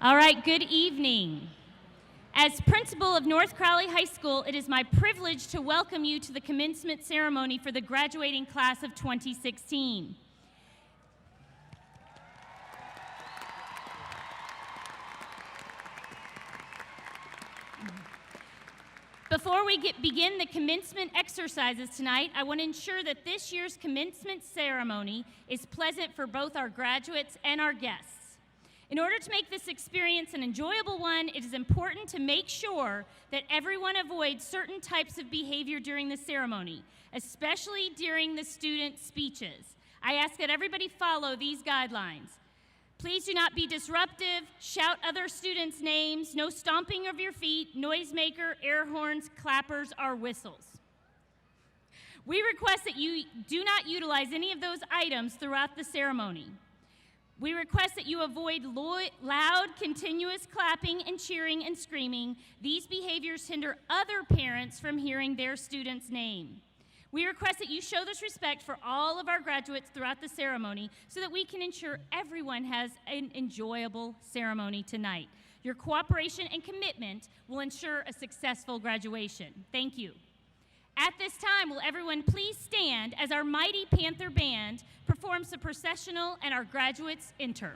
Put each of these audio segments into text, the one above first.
All right, good evening. As principal of North Crowley High School, it is my privilege to welcome you to the commencement ceremony for the graduating class of 2016. Before we begin the commencement exercises tonight, I want to ensure that this year's commencement ceremony is pleasant for both our graduates and our guests. In order to make this experience an enjoyable one, it is important to make sure that everyone avoids certain types of behavior during the ceremony, especially during the student speeches. I ask that everybody follow these guidelines. Please do not be disruptive, shout other students' names, no stomping of your feet, noisemaker, air horns, clappers, or whistles. We request that you do not utilize any of those items throughout the ceremony. We request that you avoid loud, continuous clapping and cheering and screaming. These behaviors hinder other parents from hearing their student's name. We request that you show this respect for all of our graduates throughout the ceremony so that we can ensure everyone has an enjoyable ceremony tonight. Your cooperation and commitment will ensure a successful graduation. Thank you. At this time, will everyone please stand as our mighty Panther Band performs the processional and our graduates enter.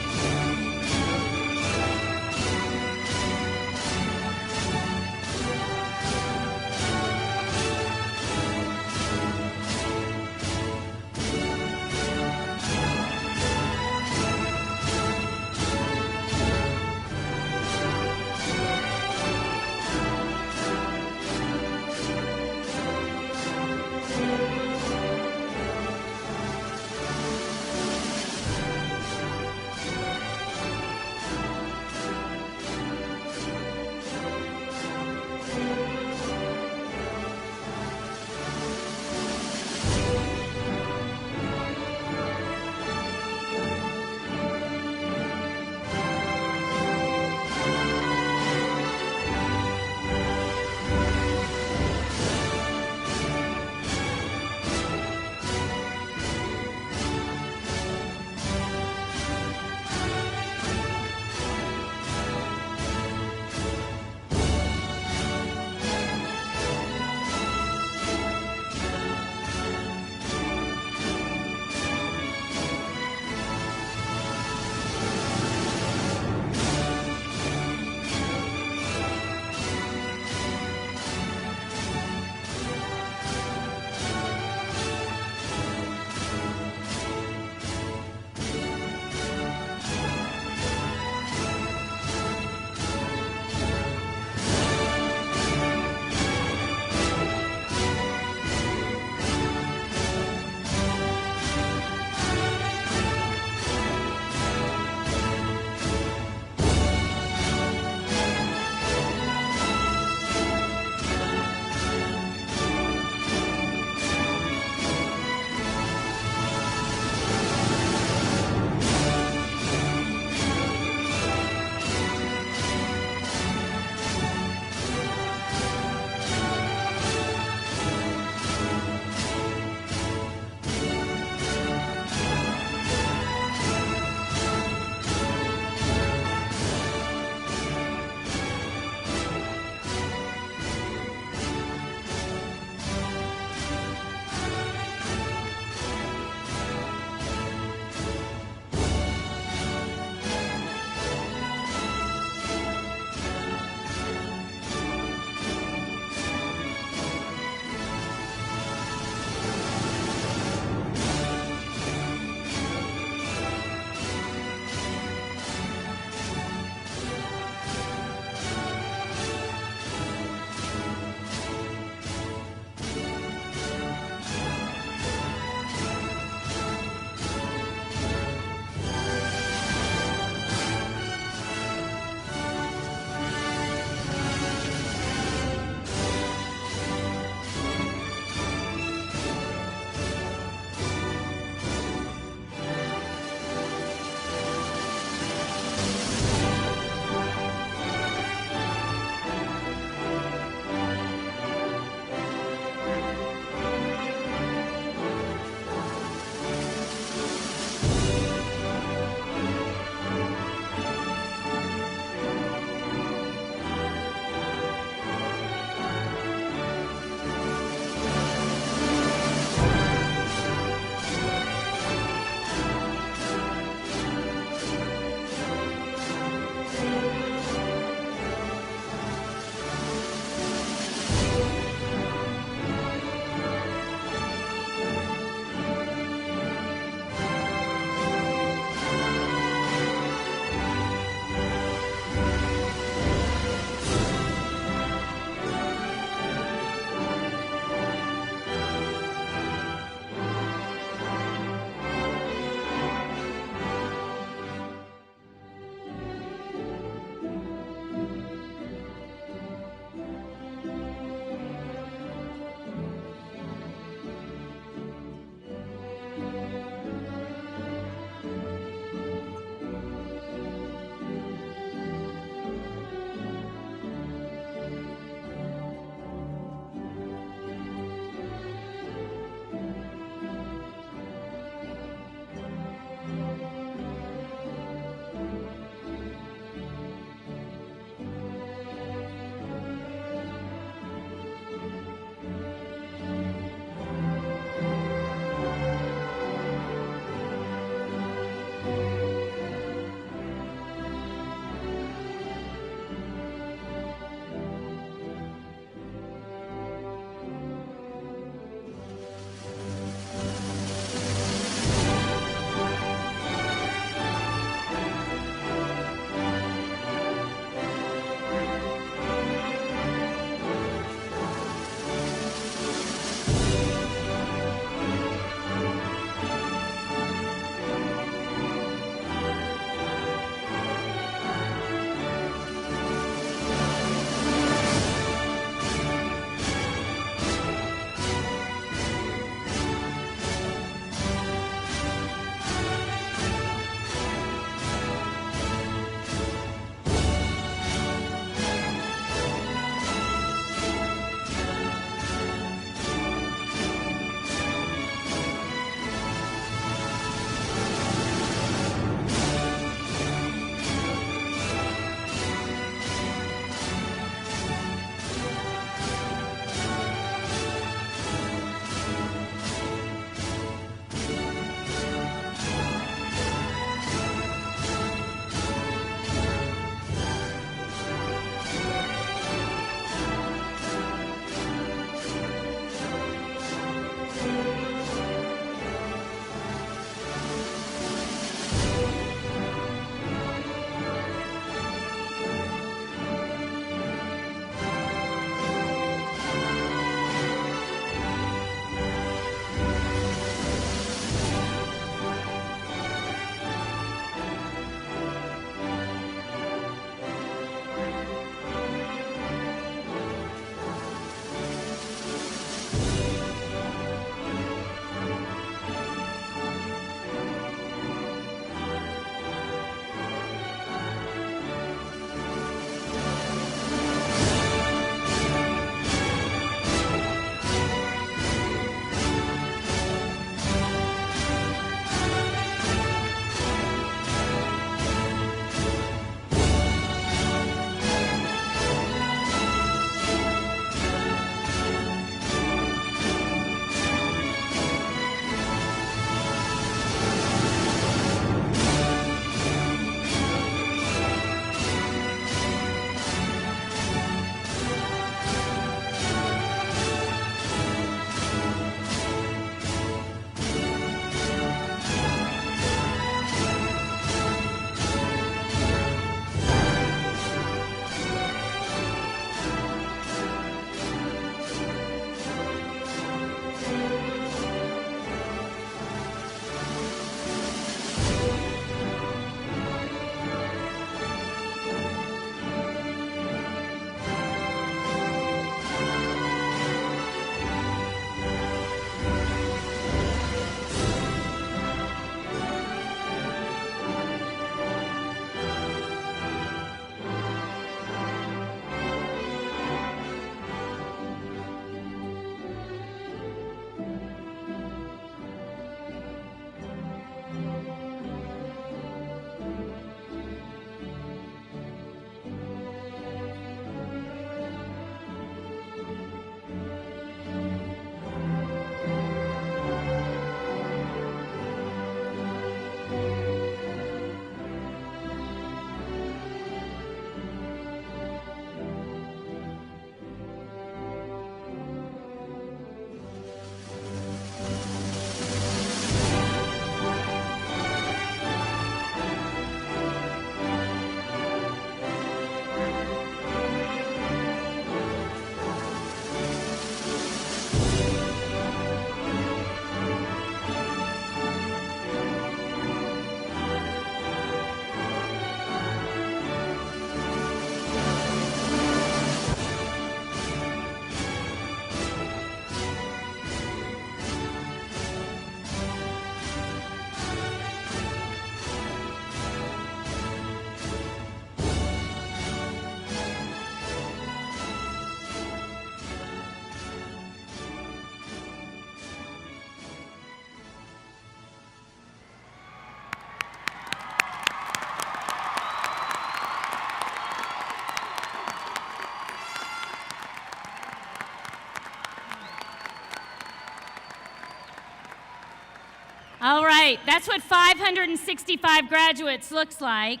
right, that's what 565 graduates looks like.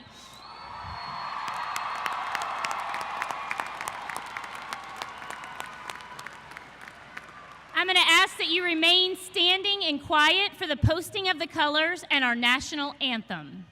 I'm going to ask that you remain standing and quiet for the posting of the colors and our national anthem.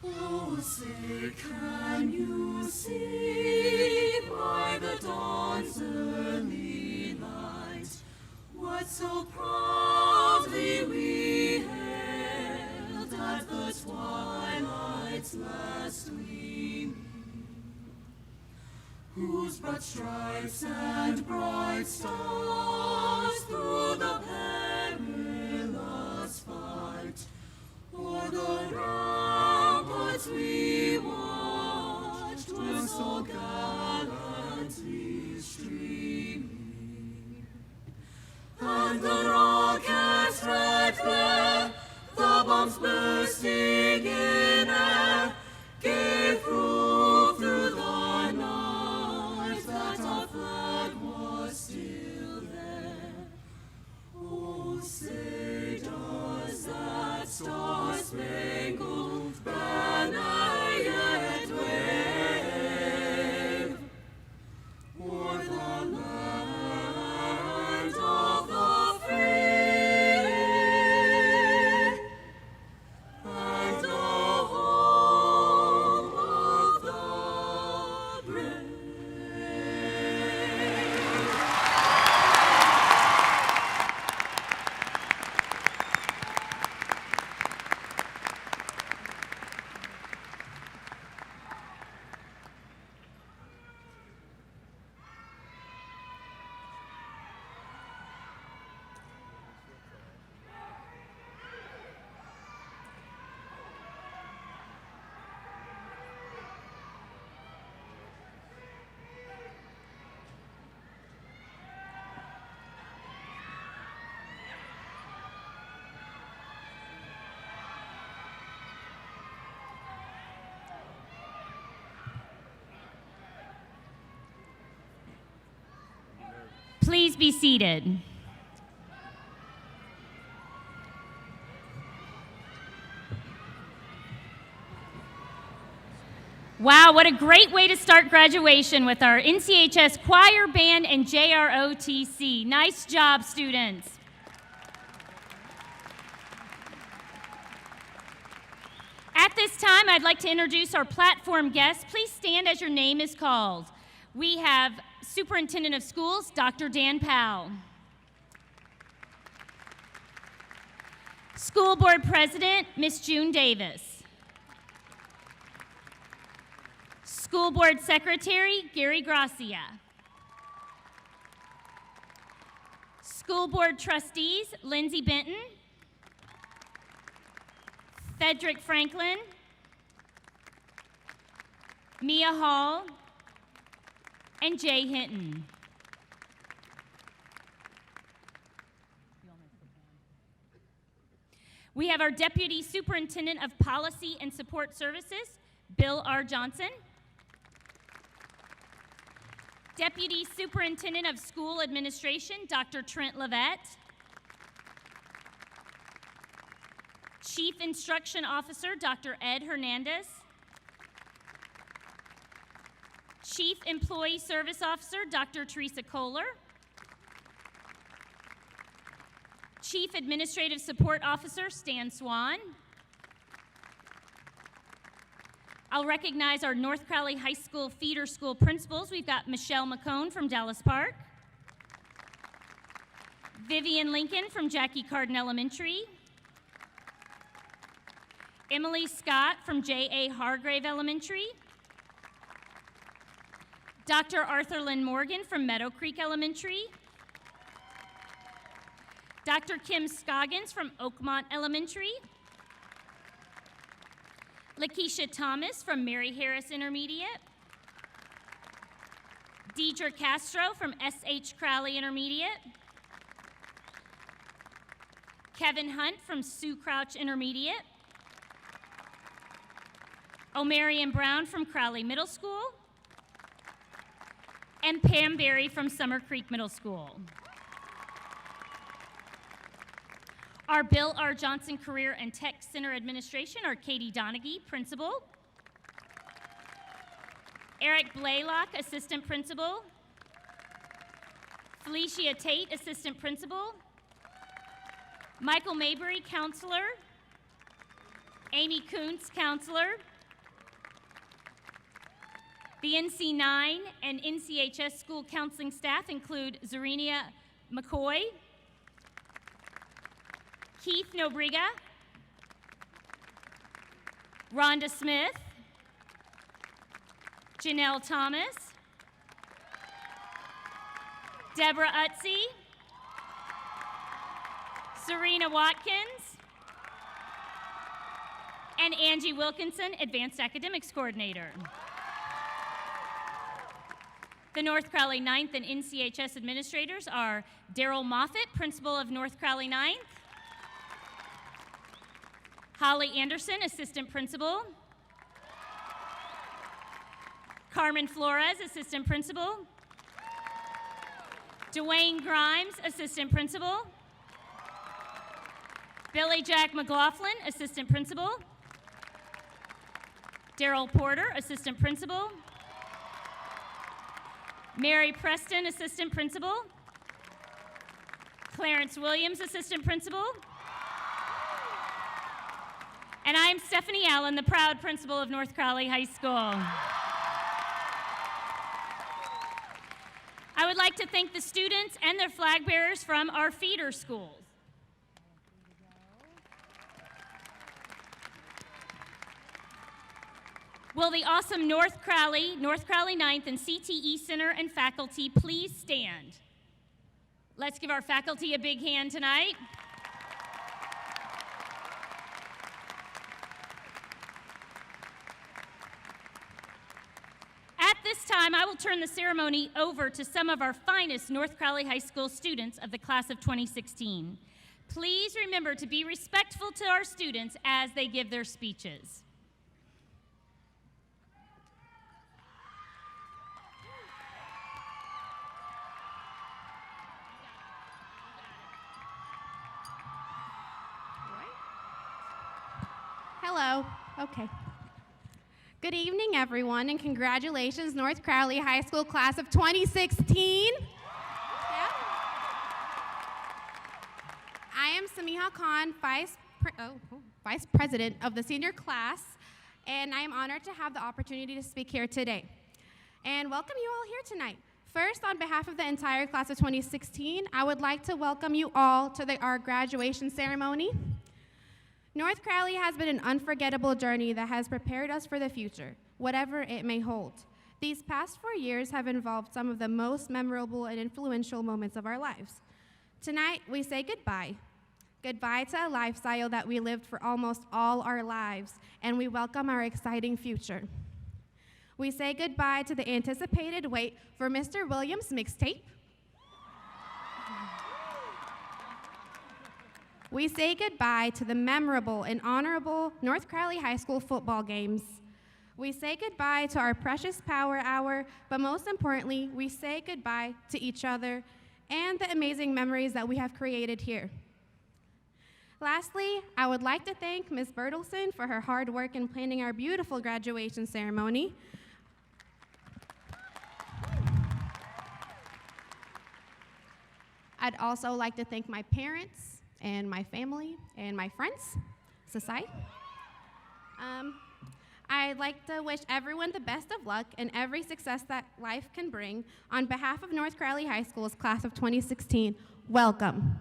Oh, say, can you see by the dawn's early light what so proudly we hailed at the twilight's last gleaming, whose broad stripes and bright stars through the perilous fight o'er the ramparts we watched were so gallantly streaming, and the rocket's red glare, the bombs bursting in air, gave proof through the night that our flag was still there. Oh, say does that star-spangled banner yet wave o'er the land of the free and the home of the brave? Please be seated. Wow, what a great way to start graduation with our NCHS choir band and JROTC. Nice job, students. At this time, I'd like to introduce our platform guests. Please stand as your name is called. We have Superintendent of Schools, Dr. Dan Powell. School Board President, Miss June Davis. School Board Secretary, Gary Gracia. School Board Trustees, Lindsay Benton, Frederick Franklin, Mia Hall, and Jay Hinton. We have our Deputy Superintendent of Policy and Support Services, Bill R. Johnson. Deputy Superintendent of School Administration, Dr. Trent Levette. Chief Instruction Officer, Dr. Ed Hernandez. Chief Employee Service Officer, Dr. Teresa Kohler. Chief Administrative Support Officer, Stan Swan. I'll recognize our North Crowley High School feeder school principals. We've got Michelle McCone from Dallas Park, Vivian Lincoln from Jackie Carden Elementary, Emily Scott from J.A. Hargrave Elementary, Dr. Arthur Lynn Morgan from Meadow Creek Elementary, Dr. Kim Scoggins from Oakmont Elementary, Lakeisha Thomas from Mary Harris Intermediate, Deidre Castro from S.H. Crowley Intermediate, Kevin Hunt from Sue Crouch Intermediate, O'Marion Brown from Crowley Middle School, and Pam Berry from Summer Creek Middle School. Our Bill R. Johnson Career and Tech Center Administration are Katie Donaghy, Principal, Eric Blaylock, Assistant Principal, Felicia Tate, Assistant Principal, Michael Mabry, Counselor, Amy Kuntz, Counselor. The NC9 and NCHS school counseling staff include Zarinia McCoy, Keith Nobriga, Rhonda Smith, Janelle Thomas, Deborah Utzi, Serena Watkins, and Angie Wilkinson, Advanced Academics Coordinator. The North Crowley 9th and NCHS administrators are Daryl Moffitt, Principal of North Crowley 9th, Holly Anderson, Assistant Principal, Carmen Flores, Assistant Principal, Dwayne Grimes, Assistant Principal, Billy Jack McLaughlin, Assistant Principal, Daryl Porter, Assistant Principal, Mary Preston, Assistant Principal, Clarence Williams, Assistant Principal, and I'm Stephanie Allen, the proud principal of North Crowley High School. I would like to thank the students and their flag bearers from our feeder schools. Will the awesome North Crowley 9th, and CTE Center and faculty please stand? Let's give our faculty a big hand tonight. At this time, I will turn the ceremony over to some of our finest North Crowley High School students of the class of 2016. Please remember to be respectful to our students as they give their speeches. Hello. Okay. Good evening, everyone, and congratulations, North Crowley High School class of 2016. Yeah. I am Samiha Khan, Vice President of the senior class, and I am honored to have the opportunity to speak here today. And welcome you all here tonight. First, on behalf of the entire class of 2016, I would like to welcome you all to our graduation ceremony. North Crowley has been an unforgettable journey that has prepared us for the future, whatever it may hold. These past 4 years have involved some of the most memorable and influential moments of our lives. Tonight, we say goodbye. Goodbye to a lifestyle that we lived for almost all our lives, and we welcome our exciting future. We say goodbye to the anticipated wait for Mr. Williams' mixtape. We say goodbye to the memorable and honorable North Crowley High School football games. We say goodbye to our precious power hour, but most importantly, we say goodbye to each other and the amazing memories that we have created here. Lastly, I would like to thank Ms. Bertelson for her hard work in planning our beautiful graduation ceremony. I'd also like to thank my parents and my family and my friends, society. I'd like to wish everyone the best of luck and every success that life can bring. On behalf of North Crowley High School's class of 2016, welcome.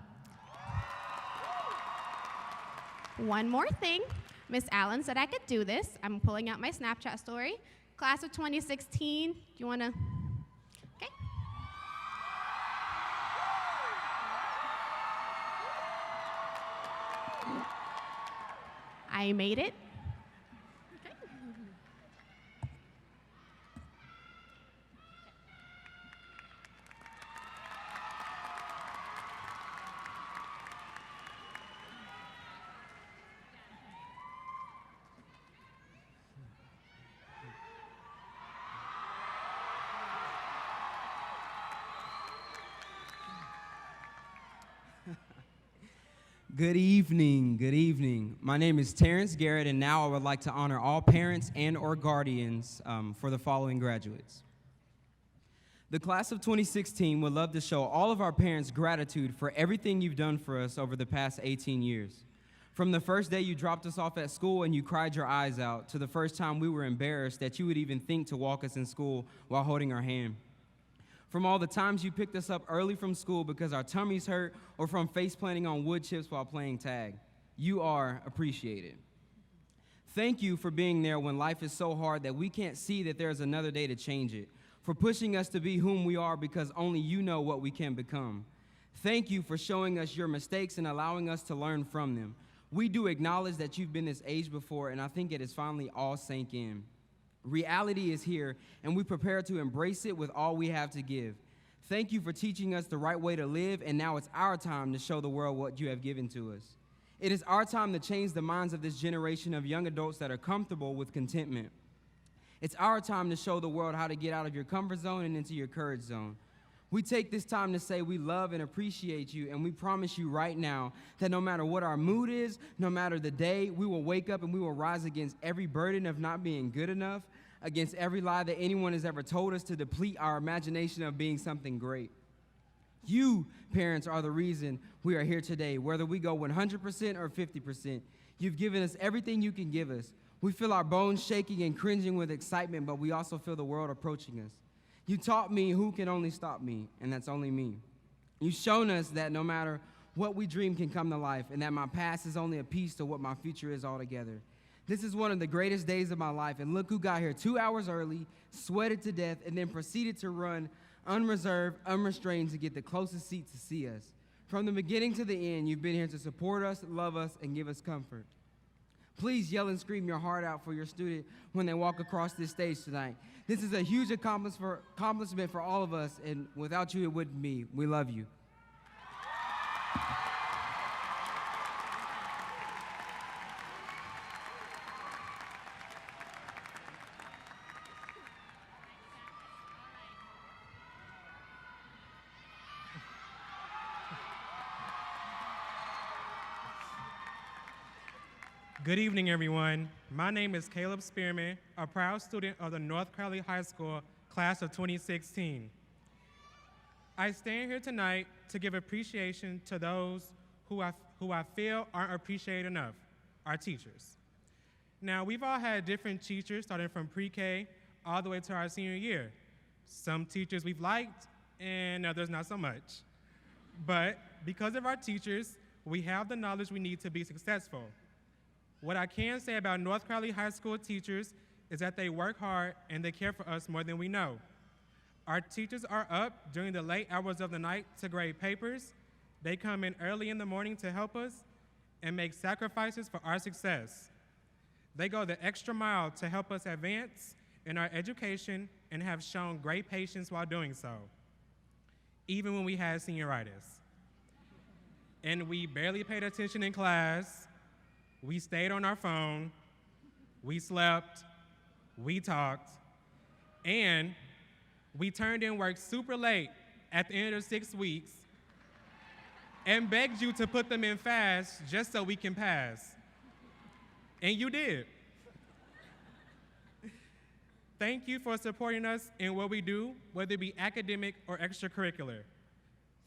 One more thing, Miss Allen said I could do this. I'm pulling out my Snapchat story. Class of 2016, do you wanna, okay. I made it. Okay. Good evening, good evening. My name is Terrence Garrett, and now I would like to honor all parents and or guardians for the following graduates. The class of 2016 would love to show all of our parents gratitude for everything you've done for us over the past 18 years. From the first day you dropped us off at school and you cried your eyes out, to the first time we were embarrassed that you would even think to walk us in school while holding our hand. From all the times you picked us up early from school because our tummies hurt, or from face planting on wood chips while playing tag. You are appreciated. Thank you for being there when life is so hard that we can't see that there's another day to change it, for pushing us to be whom we are because only you know what we can become. Thank you for showing us your mistakes and allowing us to learn from them. We do acknowledge that you've been this age before, and I think it has finally all sank in. Reality is here, and we prepare to embrace it with all we have to give. Thank you for teaching us the right way to live, and now it's our time to show the world what you have given to us. It is our time to change the minds of this generation of young adults that are comfortable with contentment. It's our time to show the world how to get out of your comfort zone and into your courage zone. We take this time to say we love and appreciate you, and we promise you right now that no matter what our mood is, no matter the day, we will wake up and we will rise against every burden of not being good enough, against every lie that anyone has ever told us to deplete our imagination of being something great. You, parents, are the reason we are here today, whether we go 100% or 50%. You've given us everything you can give us. We feel our bones shaking and cringing with excitement, but we also feel the world approaching us. You taught me who can only stop me, and that's only me. You've shown us that no matter what we dream can come to life, and that my past is only a piece to what my future is altogether. This is one of the greatest days of my life, and look who got here 2 hours early, sweated to death, and then proceeded to run unreserved, unrestrained to get the closest seat to see us. From the beginning to the end, you've been here to support us, love us, and give us comfort. Please yell and scream your heart out for your student when they walk across this stage tonight. This is a huge accomplishment for all of us, and without you, it wouldn't be. We love you. Good evening, everyone. My name is Caleb Spearman, a proud student of the North Crowley High School class of 2016. I stand here tonight to give appreciation to those who I feel aren't appreciated enough, our teachers. Now, we've all had different teachers starting from pre-K all the way to our senior year. Some teachers we've liked and others not so much. But because of our teachers, we have the knowledge we need to be successful. What I can say about North Crowley High School teachers is that they work hard and they care for us more than we know. Our teachers are up during the late hours of the night to grade papers. They come in early in the morning to help us and make sacrifices for our success. They go the extra mile to help us advance in our education and have shown great patience while doing so, even when we had senioritis. And we barely paid attention in class, we stayed on our phone, we slept, we talked, and we turned in work super late at the end of 6 weeks and begged you to put them in fast just so we can pass. And you did. Thank you for supporting us in what we do, whether it be academic or extracurricular.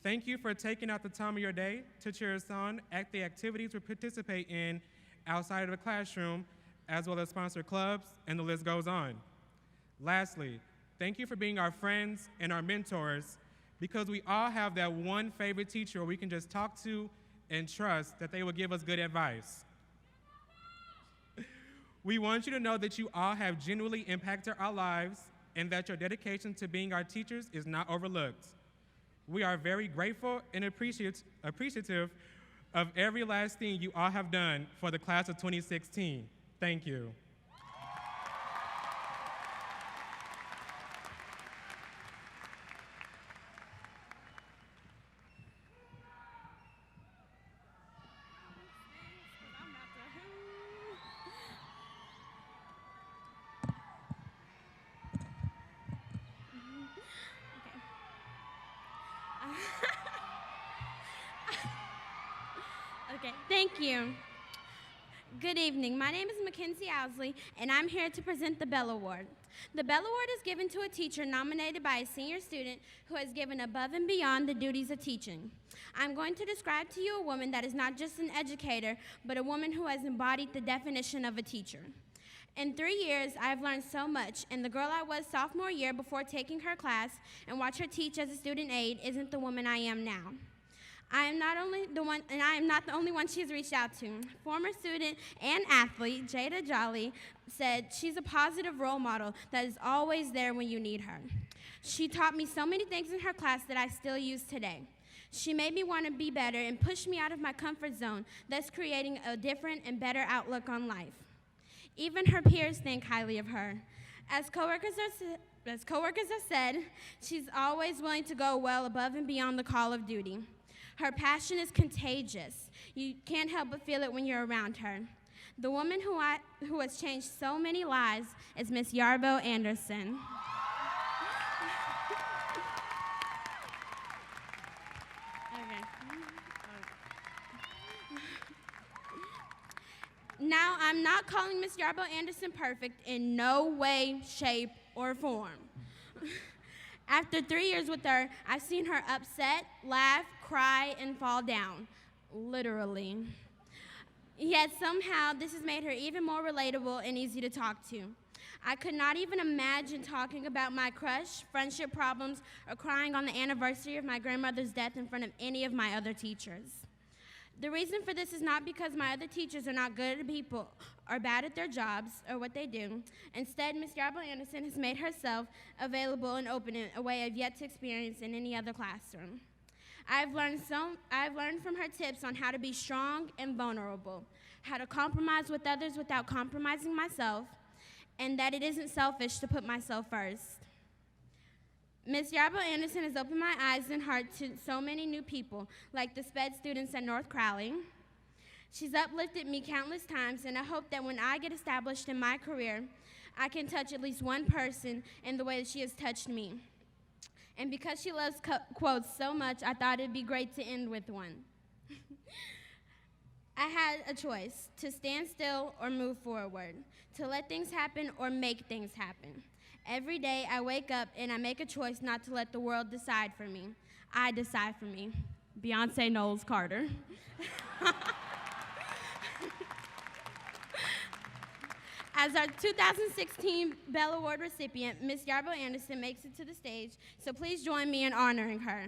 Thank you for taking out the time of your day to cheer us on at the activities we participate in outside of the classroom, as well as sponsor clubs, and the list goes on. Lastly, thank you for being our friends and our mentors, because we all have that one favorite teacher we can just talk to and trust that they will give us good advice. We want you to know that you all have genuinely impacted our lives and that your dedication to being our teachers is not overlooked. We are very grateful and appreciative of every last thing you all have done for the class of 2016. Thank you. Okay, thank you. Good evening. My name is Mackenzie Owsley, and I'm here to present the Bell Award. The Bell Award is given to a teacher nominated by a senior student who has given above and beyond the duties of teaching. I'm going to describe to you a woman that is not just an educator, but a woman who has embodied the definition of a teacher. In 3 years, I have learned so much, and the girl I was sophomore year before taking her class and watch her teach as a student aide isn't the woman I am now. I am not the only one she's reached out to. Former student and athlete Jada Jolly said she's a positive role model that is always there when you need her. She taught me so many things in her class that I still use today. She made me want to be better and pushed me out of my comfort zone, thus creating a different and better outlook on life. Even her peers think highly of her. As coworkers have said, she's always willing to go well above and beyond the call of duty. Her passion is contagious. You can't help but feel it when you're around her. The woman who has changed so many lives is Miss Yarbo Anderson. Now, I'm not calling Miss Yarbo Anderson perfect in no way, shape, or form. After 3 years with her, I've seen her upset, laugh, cry, and fall down, literally. Yet somehow, this has made her even more relatable and easy to talk to. I could not even imagine talking about my crush, friendship problems, or crying on the anniversary of my grandmother's death in front of any of my other teachers. The reason for this is not because my other teachers are not good at people or bad at their jobs or what they do. Instead, Ms. Yarbo Anderson has made herself available and open in a way I've yet to experience in any other classroom. I've learned from her tips on how to be strong and vulnerable, how to compromise with others without compromising myself, and that it isn't selfish to put myself first. Ms. Yarbo Anderson has opened my eyes and heart to so many new people, like the SPED students at North Crowley. She's uplifted me countless times, and I hope that when I get established in my career, I can touch at least one person in the way that she has touched me. And because she loves quotes so much, I thought it'd be great to end with one. I had a choice, to stand still or move forward, to let things happen or make things happen. Every day I wake up and I make a choice not to let the world decide for me. I decide for me. Beyonce Knowles Carter. As our 2016 Bell Award recipient, Ms. Yarbo Anderson makes it to the stage, so please join me in honoring her.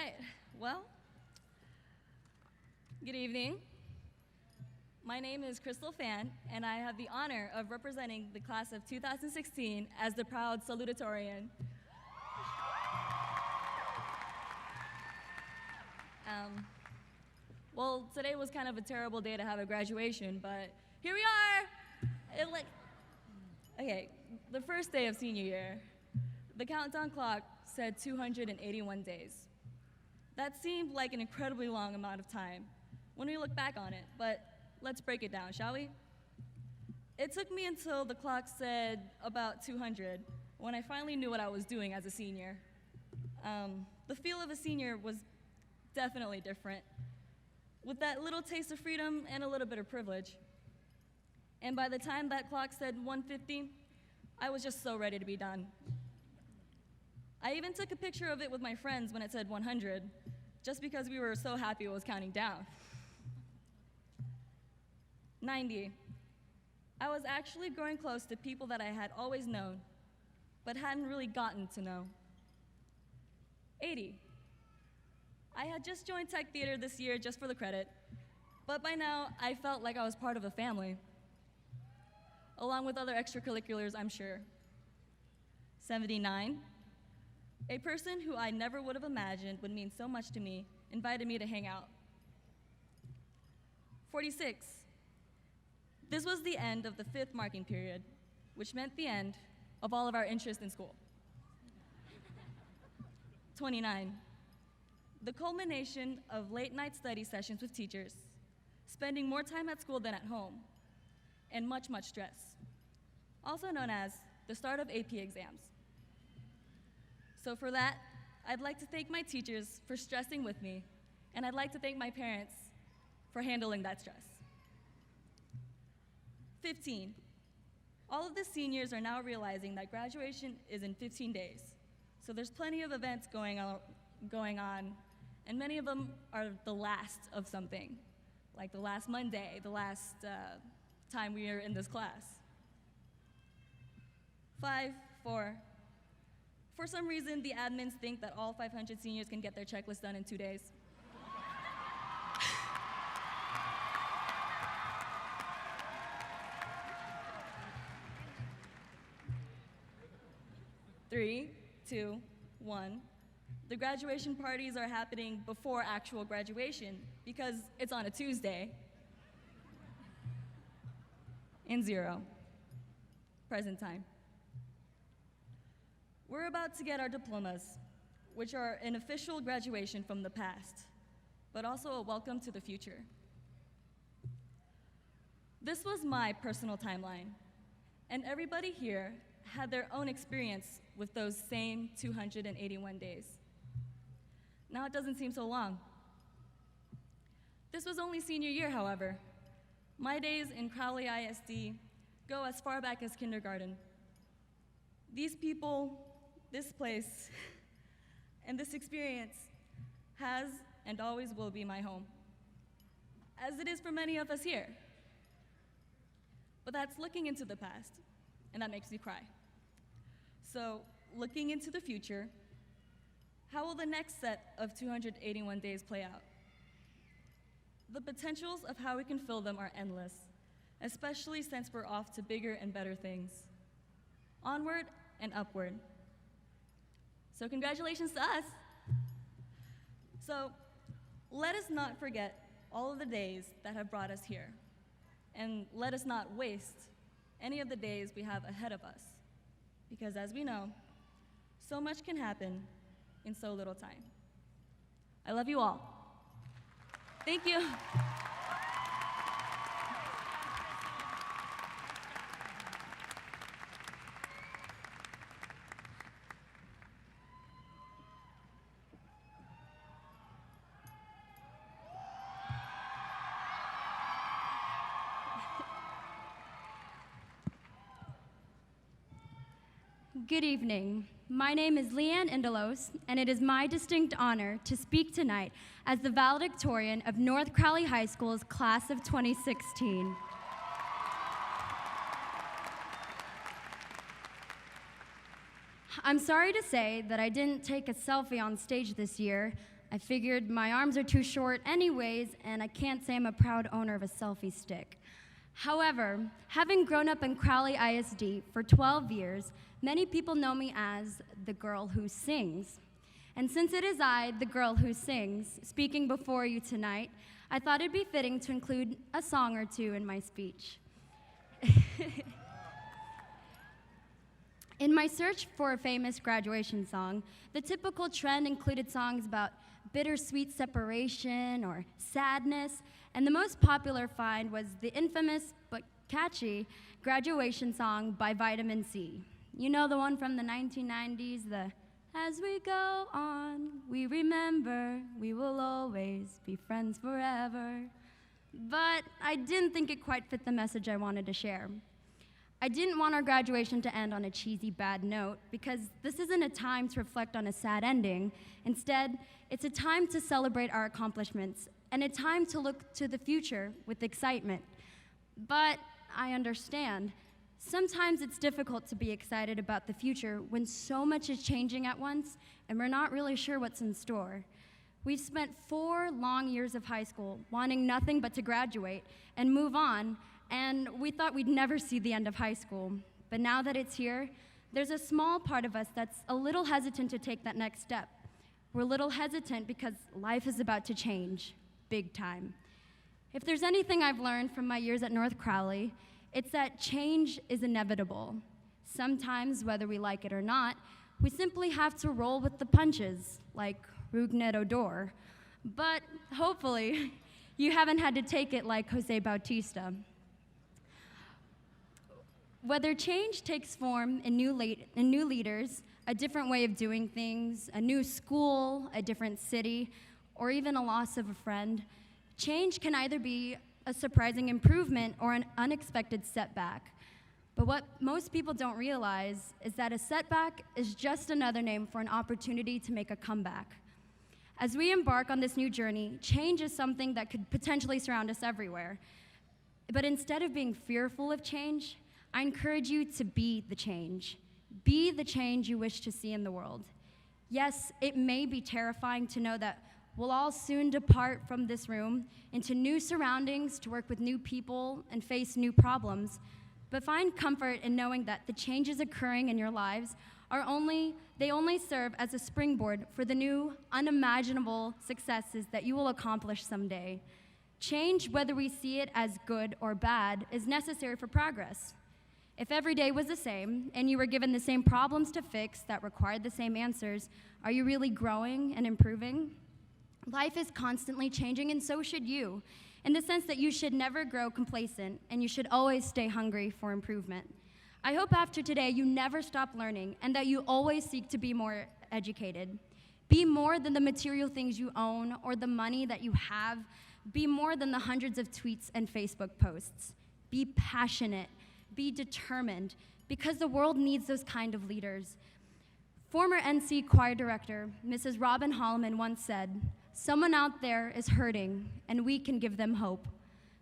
right. Well, good evening. My name is Crystal Fan, and I have the honor of representing the class of 2016 as the proud salutatorian. Well, today was kind of a terrible day to have a graduation, but here we are. Okay, the first day of senior year, the countdown clock said 281 days. That seemed like an incredibly long amount of time when we look back on it, but let's break it down, shall we? It took me until the clock said about 200 when I finally knew what I was doing as a senior. The feel of a senior was definitely different, with that little taste of freedom and a little bit of privilege. And by the time that clock said 150, I was just so ready to be done. I even took a picture of it with my friends when it said 100, just because we were so happy it was counting down. 90. I was actually growing close to people that I had always known, but hadn't really gotten to know. 80. I had just joined Tech Theater this year just for the credit, but by now I felt like I was part of a family, along with other extracurriculars, I'm sure. 79. A person who I never would have imagined would mean so much to me invited me to hang out. 46. This was the end of the 5th marking period, which meant the end of all of our interest in school. 29. The culmination of late-night study sessions with teachers, spending more time at school than at home, and much, much stress, also known as the start of AP exams. So for that, I'd like to thank my teachers for stressing with me, and I'd like to thank my parents for handling that stress. 15. All of the seniors are now realizing that graduation is in 15 days, so there's plenty of events going on, and many of them are the last of something, like the last Monday, the last time we are in this class. 5, 4. For some reason, the admins think that all 500 seniors can get their checklist done in 2 days. 3, 2, 1. The graduation parties are happening before actual graduation because it's on a Tuesday. And 0. Present time. We're about to get our diplomas, which are an official graduation from the past, but also a welcome to the future. This was my personal timeline, and everybody here had their own experience with those same 281 days. Now it doesn't seem so long. This was only senior year, however. My days in Crowley ISD go as far back as kindergarten. These people, this place, and this experience has and always will be my home, as it is for many of us here. But that's looking into the past, and that makes me cry. So, looking into the future, how will the next set of 281 days play out? The potentials of how we can fill them are endless, especially since we're off to bigger and better things. Onward and upward. So congratulations to us. So let us not forget all of the days that have brought us here, and let us not waste any of the days we have ahead of us, because as we know, so much can happen in so little time. I love you all. Thank you. Good evening. My name is Leanne Indelos, and it is my distinct honor to speak tonight as the valedictorian of North Crowley High School's class of 2016. I'm sorry to say that I didn't take a selfie on stage this year, I figured my arms are too short anyways, and I can't say I'm a proud owner of a selfie stick. However, having grown up in Crowley ISD for 12 years, many people know me as the girl who sings. And since it is I, the girl who sings, speaking before you tonight, I thought it'd be fitting to include a song or two in my speech. In my search for a famous graduation song, the typical trend included songs about bittersweet separation or sadness, and the most popular find was the infamous but catchy graduation song by Vitamin C. You know, the one from the 1990s, the "As we go on, we remember, we will always be friends forever." But I didn't think it quite fit the message I wanted to share. I didn't want our graduation to end on a cheesy bad note, because this isn't a time to reflect on a sad ending. Instead, it's a time to celebrate our accomplishments and a time to look to the future with excitement. But I understand. Sometimes it's difficult to be excited about the future when so much is changing at once and we're not really sure what's in store. We've spent 4 long years of high school wanting nothing but to graduate and move on, and we thought we'd never see the end of high school. But now that it's here, there's a small part of us that's a little hesitant to take that next step. We're a little hesitant because life is about to change, big time. If there's anything I've learned from my years at North Crowley, it's that change is inevitable. Sometimes, whether we like it or not, we simply have to roll with the punches, like Rugnet Odor. But hopefully, you haven't had to take it like Jose Bautista. Whether change takes form in new leaders, a different way of doing things, a new school, a different city, or even a loss of a friend, change can either be a surprising improvement or an unexpected setback. But what most people don't realize is that a setback is just another name for an opportunity to make a comeback. As we embark on this new journey, change is something that could potentially surround us everywhere. But instead of being fearful of change, I encourage you to be the change. Be the change you wish to see in the world. Yes, it may be terrifying to know that we'll all soon depart from this room into new surroundings to work with new people and face new problems, but find comfort in knowing that the changes occurring in your lives they only serve as a springboard for the new, unimaginable successes that you will accomplish someday. Change, whether we see it as good or bad, is necessary for progress. If every day was the same, and you were given the same problems to fix that required the same answers, are you really growing and improving? Life is constantly changing, and so should you, in the sense that you should never grow complacent, and you should always stay hungry for improvement. I hope after today you never stop learning, and that you always seek to be more educated. Be more than the material things you own or the money that you have. Be more than the hundreds of tweets and Facebook posts. Be passionate. Be determined, because the world needs those kind of leaders. Former NC choir director, Mrs. Robin Holloman, once said, "Someone out there is hurting, and we can give them hope."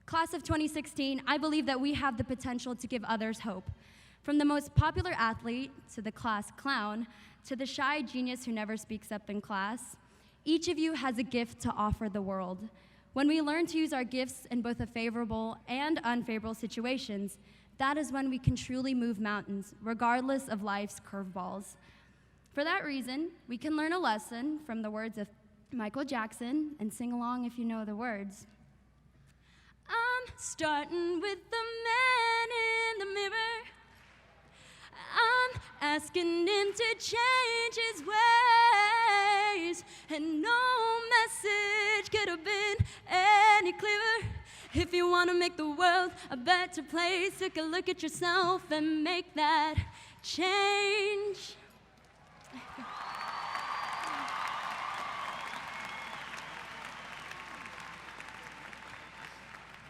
Class of 2016, I believe that we have the potential to give others hope. From the most popular athlete, to the class clown, to the shy genius who never speaks up in class, each of you has a gift to offer the world. When we learn to use our gifts in both a favorable and unfavorable situations, that is when we can truly move mountains, regardless of life's curveballs. For that reason, we can learn a lesson from the words of Michael Jackson and sing along if you know the words. I'm starting with the man in the mirror. I'm asking him to change his ways, and no message could have been any clearer. If you want to make the world a better place, take a look at yourself and make that change.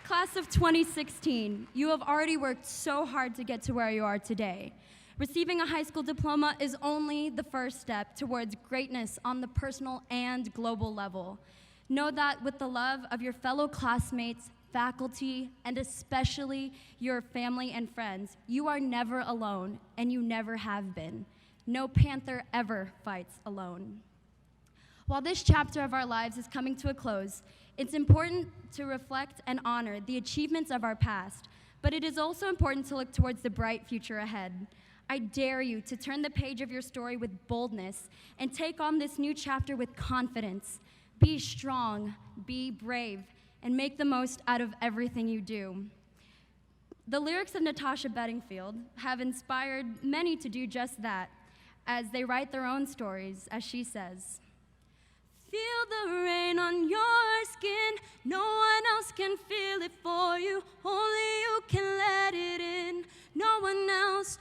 Class of 2016, you have already worked so hard to get to where you are today. Receiving a high school diploma is only the first step towards greatness on the personal and global level. Know that with the love of your fellow classmates, faculty, and especially your family and friends, you are never alone, and you never have been. No Panther ever fights alone. While this chapter of our lives is coming to a close, it's important to reflect and honor the achievements of our past, but it is also important to look towards the bright future ahead. I dare you to turn the page of your story with boldness and take on this new chapter with confidence. Be strong, be brave, and make the most out of everything you do. The lyrics of Natasha Bedingfield have inspired many to do just that, as they write their own stories, as she says, "Feel the rain on your skin, no one else can feel it for you, only you can let it in. No one else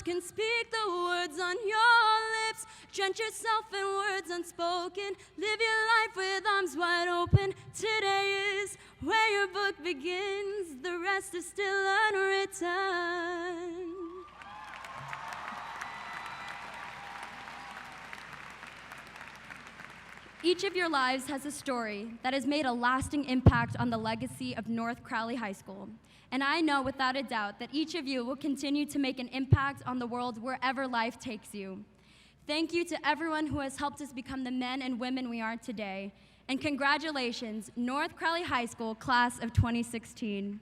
can speak the words on your lips. Drench yourself in words unspoken, live your life with arms wide open. Today is where your book begins, the rest is still unwritten." Each of your lives has a story that has made a lasting impact on the legacy of North Crowley High School. And I know without a doubt that each of you will continue to make an impact on the world wherever life takes you. Thank you to everyone who has helped us become the men and women we are today. And congratulations, North Crowley High School, class of 2016.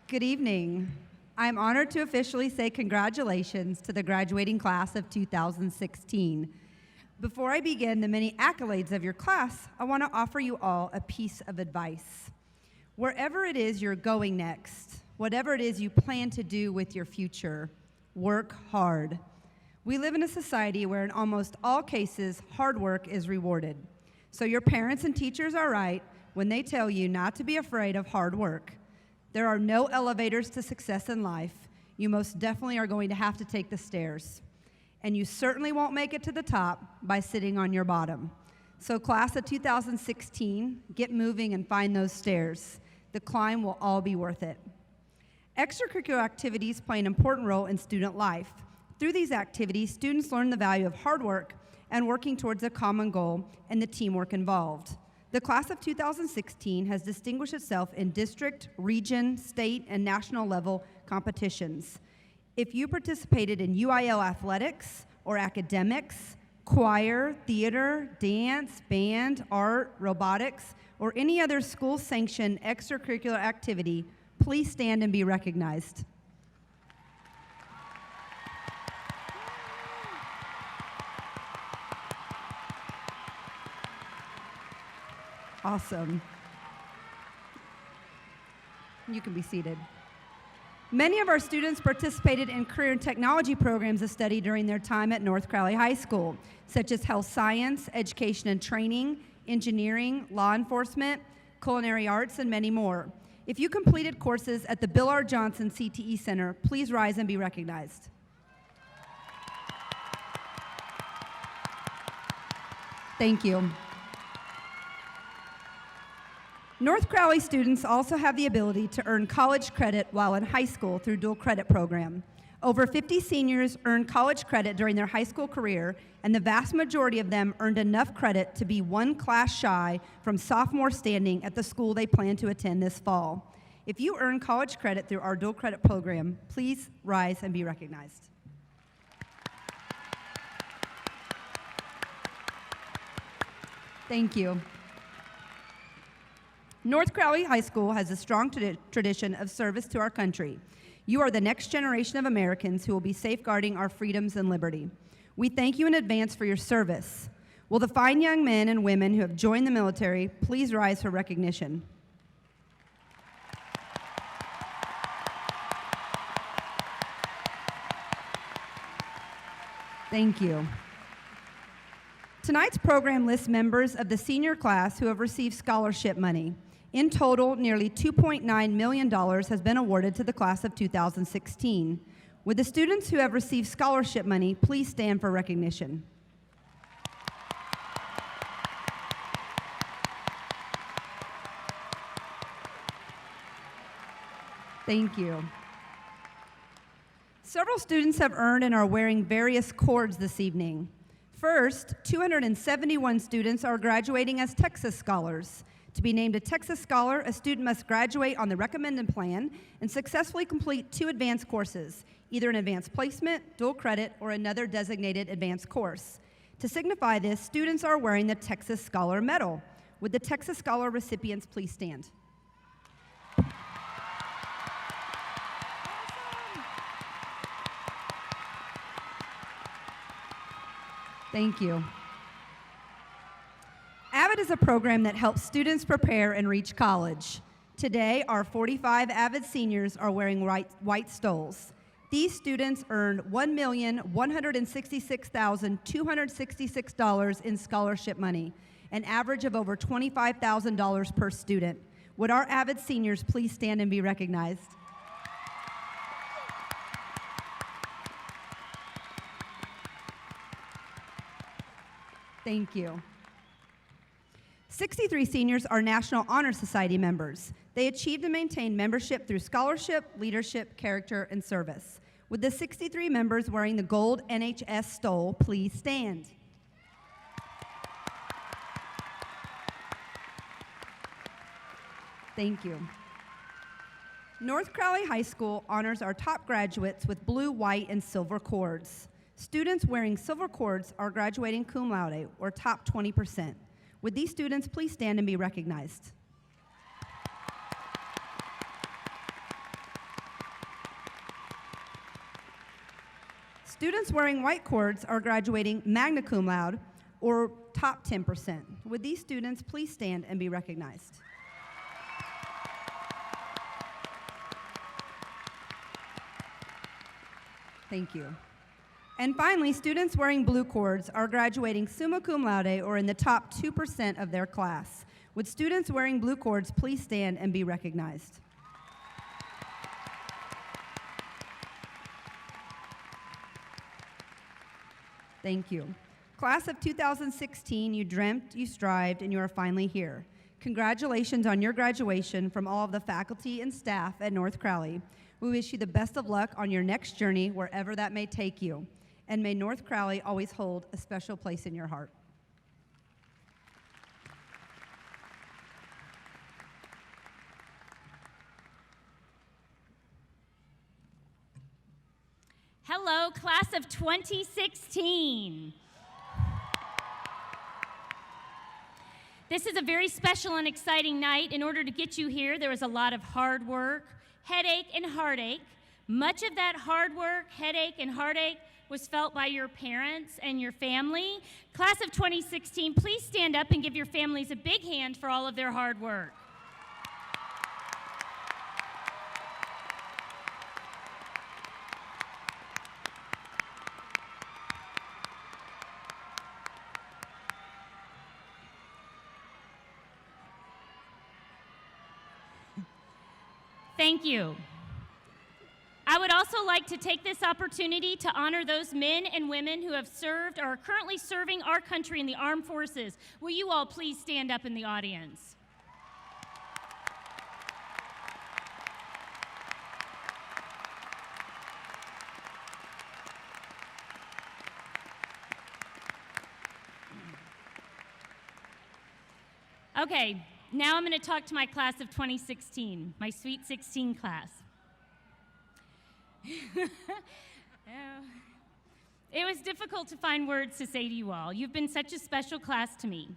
Good evening. I'm honored to officially say congratulations to the graduating class of 2016. Before I begin the many accolades of your class, I want to offer you all a piece of advice. Wherever it is you're going next, whatever it is you plan to do with your future, work hard. We live in a society where in almost all cases, hard work is rewarded. So your parents and teachers are right when they tell you not to be afraid of hard work. There are no elevators to success in life. You most definitely are going to have to take the stairs. And you certainly won't make it to the top by sitting on your bottom. So class of 2016, get moving and find those stairs. The climb will all be worth it. Extracurricular activities play an important role in student life. Through these activities, students learn the value of hard work and working towards a common goal and the teamwork involved. The class of 2016 has distinguished itself in district, region, state, and national level competitions. If you participated in UIL athletics or academics, choir, theater, dance, band, art, robotics, or any other school-sanctioned extracurricular activity, please stand and be recognized. Awesome. You can be seated. Many of our students participated in career and technology programs of study during their time at North Crowley High School, such as health science, education and training, engineering, law enforcement, culinary arts, and many more. If you completed courses at the Bill R. Johnson CTE Center, please rise and be recognized. Thank you. North Crowley students also have the ability to earn college credit while in high school through dual credit program. Over 50 seniors earned college credit during their high school career, and the vast majority of them earned enough credit to be one class shy from sophomore standing at the school they plan to attend this fall. If you earn college credit through our dual credit program, please rise and be recognized. Thank you. North Crowley High School has a strong tradition of service to our country. You are the next generation of Americans who will be safeguarding our freedoms and liberty. We thank you in advance for your service. Will the fine young men and women who have joined the military please rise for recognition? Thank you. Tonight's program lists members of the senior class who have received scholarship money. In total, nearly $2.9 million has been awarded to the class of 2016. Would the students who have received scholarship money please stand for recognition? Thank you. Several students have earned and are wearing various cords this evening. First, 271 students are graduating as Texas Scholars. To be named a Texas Scholar, a student must graduate on the recommended plan and successfully complete 2 advanced courses, either an advanced placement, dual credit, or another designated advanced course. To signify this, students are wearing the Texas Scholar Medal. Would the Texas Scholar recipients please stand? Thank you. AVID is a program that helps students prepare and reach college. Today, our 45 AVID seniors are wearing white stoles. These students earned $1,166,266 in scholarship money, an average of over $25,000 per student. Would our AVID seniors please stand and be recognized? Thank you. 63 seniors are National Honor Society members. They achieved and maintained membership through scholarship, leadership, character, and service. Would the 63 members wearing the gold NHS stole please stand? Thank you. North Crowley High School honors our top graduates with blue, white, and silver cords. Students wearing silver cords are graduating cum laude, or top 20%. Would these students please stand and be recognized? Students wearing white cords are graduating magna cum laude, or top 10%. Would these students please stand and be recognized? Thank you. And finally, students wearing blue cords are graduating summa cum laude, or in the top 2% of their class. Would students wearing blue cords please stand and be recognized? Thank you. Class of 2016, you dreamt, you strived, and you are finally here. Congratulations on your graduation from all of the faculty and staff at North Crowley. We wish you the best of luck on your next journey, wherever that may take you. And may North Crowley always hold a special place in your heart. Hello, class of 2016. This is a very special and exciting night. In order to get you here, there was a lot of hard work, headache, and heartache. Much of that hard work, headache, and heartache was felt by your parents and your family. Class of 2016, please stand up and give your families a big hand for all of their hard work. Thank you. I would also like to take this opportunity to honor those men and women who have served or are currently serving our country in the armed forces. Will you all please stand up in the audience? Okay, now I'm going to talk to my class of 2016, my Sweet 16 class. It was difficult to find words to say to you all. You've been such a special class to me.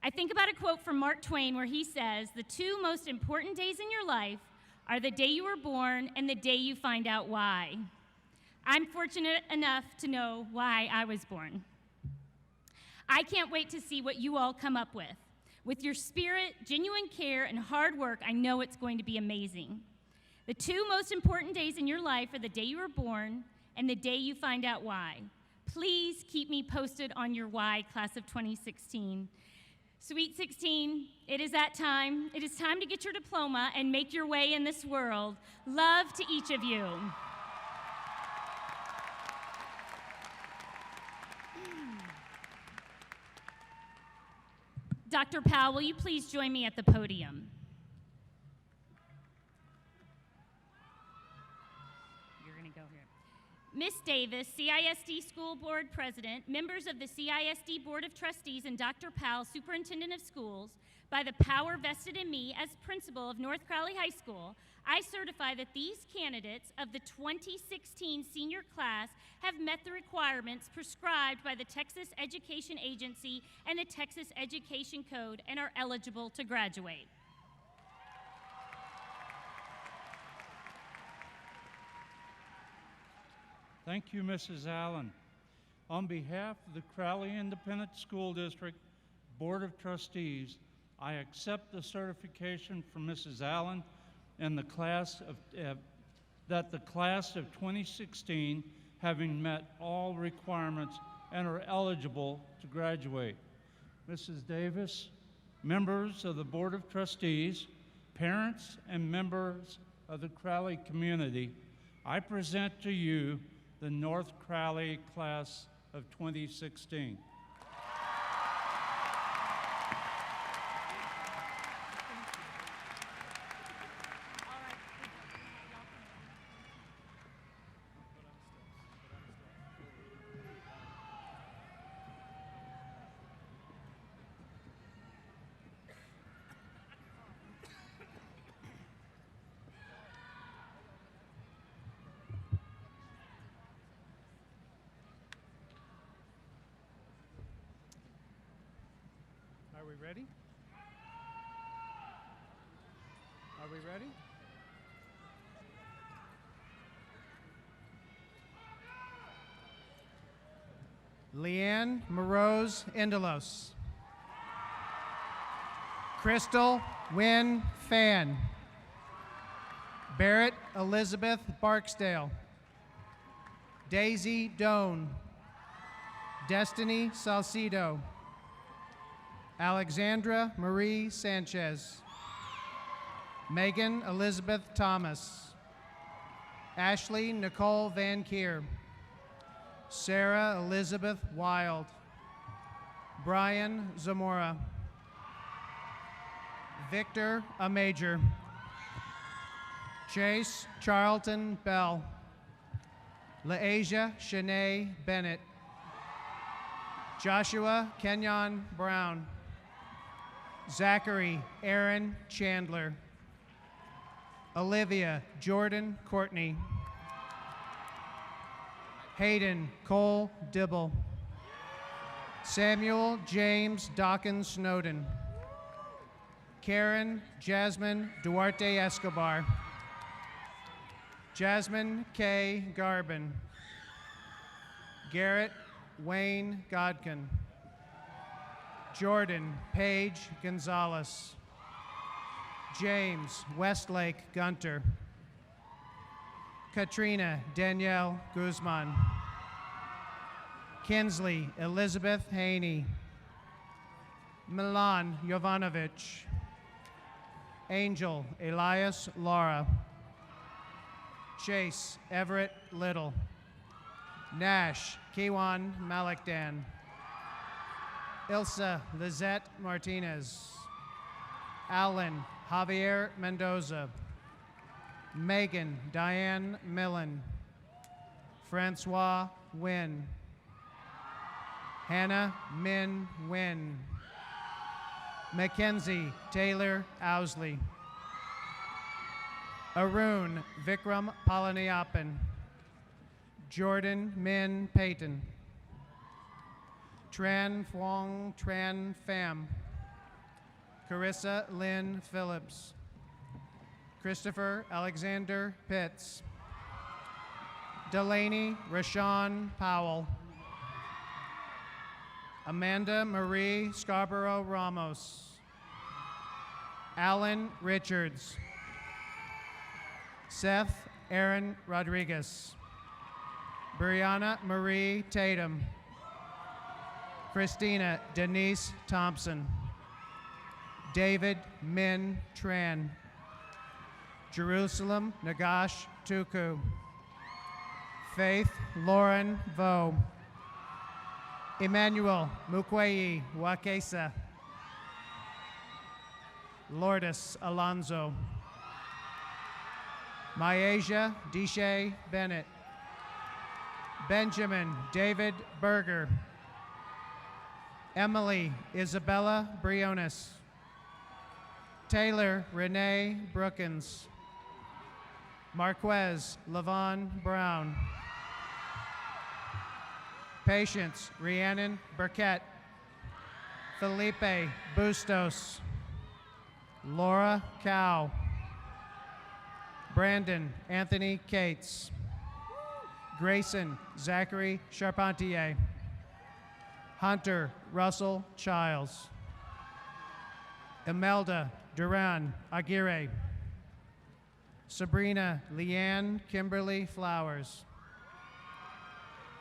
I think about a quote from Mark Twain where he says, "The 2 most important days in your life are the day you were born and the day you find out why." I'm fortunate enough to know why I was born. I can't wait to see what you all come up with. With your spirit, genuine care, and hard work, I know it's going to be amazing. The 2 most important days in your life are the day you were born and the day you find out why. Please keep me posted on your why, class of 2016. Sweet 16, it is that time. It is time to get your diploma and make your way in this world. Love to each of you. Dr. Powell, will you please join me at the podium? Ms. Davis, CISD School Board President, members of the CISD Board of Trustees, and Dr. Powell, Superintendent of Schools, by the power vested in me as principal of North Crowley High School, I certify that these candidates of the 2016 senior class have met the requirements prescribed by the Texas Education Agency and the Texas Education Code and are eligible to graduate. Thank you, Mrs. Allen. On behalf of the Crowley Independent School District Board of Trustees, I accept the certification from Mrs. Allen and the class of, that the class of 2016, having met all requirements and are eligible to graduate. Mrs. Davis, members of the Board of Trustees, parents, and members of the Crowley community, I present to you the North Crowley class of 2016. Are we ready? Are we ready? Leanne Morose Indalos. Crystal Wynn Fan. Barrett Elizabeth Barksdale. Daisy Doan. Destiny Salcido. Alexandra Marie Sanchez. Megan Elizabeth Thomas. Ashley Nicole Van Kier. Sarah Elizabeth Wild. Brian Zamora. Victor Amajor. Chase Charlton Bell. LaAsia Shanae Bennett. Joshua Kenyon Brown. Zachary Aaron Chandler. Olivia Jordan Courtney. Hayden Cole Dibble. Samuel James Dawkins Snowden. Karen Jasmine Duarte Escobar. Jasmine K. Garbin. Garrett Wayne Godkin. Jordan Paige Gonzalez. James Westlake Gunter. Katrina Danielle Guzman. Kinsley Elizabeth Haney. Milan Jovanovic. Angel Elias Lara. Chase Everett Little. Nash Kiwan Malikdan. Ilsa Lizette Martinez. Alan Javier Mendoza. Megan Diane Millen. Francois Wynn. Hannah Min Wynn. Mackenzie Taylor Owsley. Arun Vikram Palaniappan. Jordan Min Payton. Tran Phuong Tran Pham. Carissa Lynn Phillips. Christopher Alexander Pitts. Delaney Rashawn Powell. Amanda Marie Scarborough Ramos. Alan Richards. Seth Aaron Rodriguez. Brianna Marie Tatum. Christina Denise Thompson. David Min Tran. Jerusalem Nagash Tuku. Faith Lauren Vo. Emmanuel Mukwei Wakesa. Lourdes Alonzo. Myasia Deshay Bennett. Benjamin David Berger. Emily Isabella Briones. Taylor Renee Brookins. Marquez Lavon Brown. Patience Rhiannon Burkett. Felipe Bustos. Laura Cow. Brandon Anthony Cates. Grayson Zachary Charpentier. Hunter Russell Childs. Imelda Duran Aguirre. Sabrina Leanne Kimberly Flowers.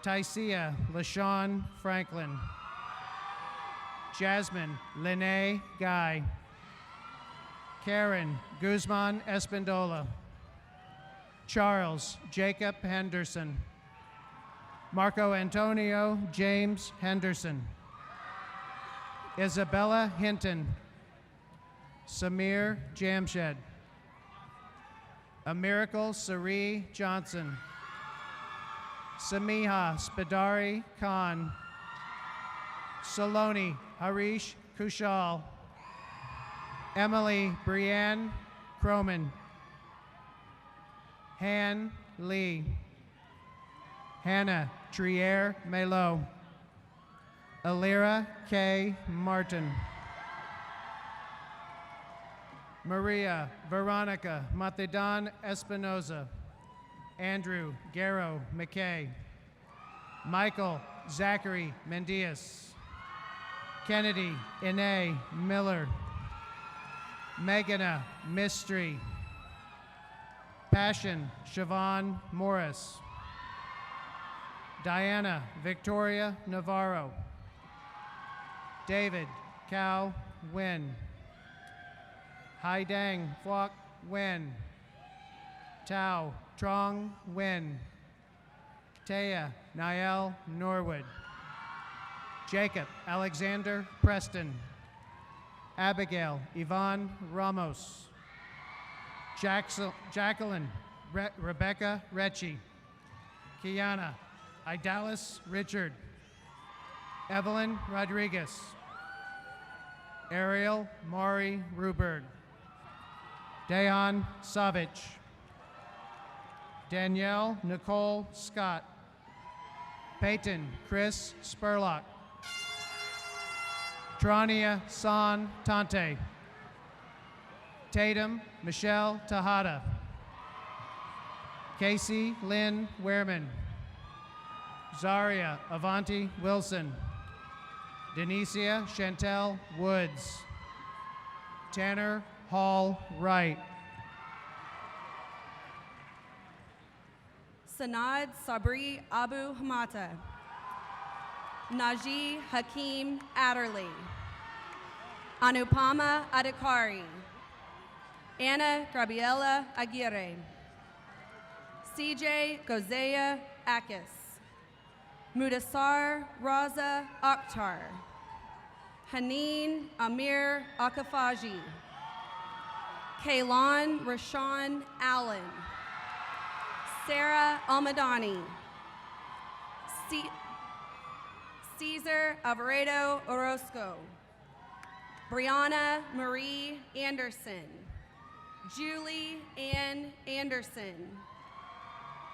Tycia LaShawn Franklin. Jasmine Lene Guy. Karen Guzman Espindola. Charles Jacob Henderson. Marco Antonio James Henderson. Isabella Hinton. Samir Jamshed. A Miracle Sari Johnson. Samiha Spadari Khan. Saloni Harish Kushal. Emily Brianne Croman. Han Lee. Hannah Trier Melo. Alira K. Martin. Maria Veronica Matedan Espinoza. Andrew Garrow McKay. Michael Zachary Mendias. Kennedy Ine Miller. Meghana Mystery. Passion Siobhan Morris. Diana Victoria Navarro. David Cao Nguyen. Haidang Phuoc Nguyen. Tao Trong Nguyen. Taya Niall Norwood. Jacob Alexander Preston. Abigail Yvonne Ramos. Jacqueline Rebecca Recchi. Kiana Idalis Richard. Evelyn Rodriguez. Ariel Maury Ruberg. Dejan Savic. Danielle Nicole Scott. Peyton Chris Spurlock. Trania San Tante. Tatum Michelle Tejada. Casey Lynn Wehrman. Zaria Avanti Wilson. Denicia Chantel Woods. Tanner Hall Wright. Sanad Sabri Abu Hamata. Naji Hakim Adderley. Anupama Adhikari. Anna Gabriela Aguirre. CJ Gozea Akis. Mudassar Raza Akhtar. Haneen Amir Akafaji. Kaylon Rashawn Allen. Sarah Almadani. Cesar Alvarado Orozco. Brianna Marie Anderson. Julie Ann Anderson.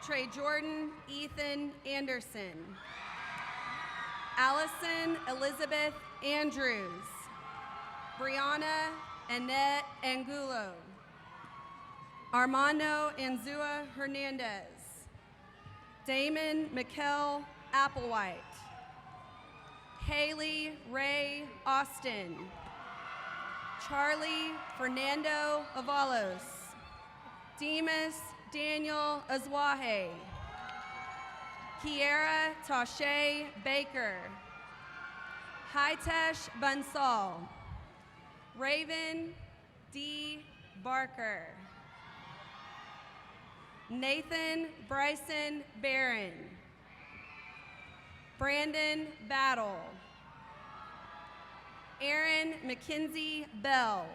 Trey Jordan Ethan Anderson. Allison Elizabeth Andrews. Brianna Annette Angulo. Armando Anzua Hernandez. Damon Mikkel Applewhite. Haley Ray Austin. Charlie Fernando Avalos. Demas Daniel Azwahe. Kiera Tashe Baker. Hitesh Bansal. Raven D. Barker. Nathan Bryson Barron. Brandon Battle. Aaron McKenzie Bell.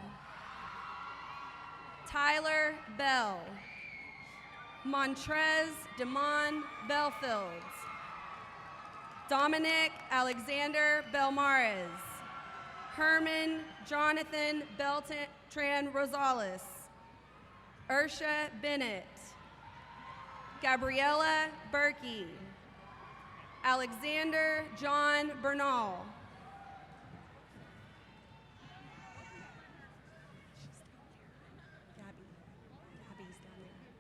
Tyler Bell. Montrez Demond Belfields. Dominic Alexander Belmares. Herman Jonathan Beltran Rosales. Ursha Bennett. Gabriella Berkey. Alexander John Bernal. Gabby's down there.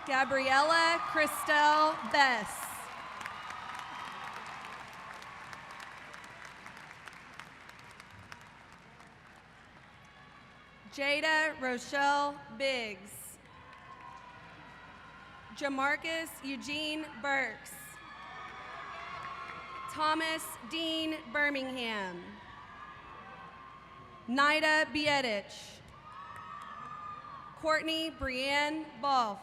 Gabriella Christelle Bess. Jada Rochelle Biggs. Jamarcus Eugene Burks. Thomas Dean Birmingham. Nida Biedich. Courtney Brienne Balf.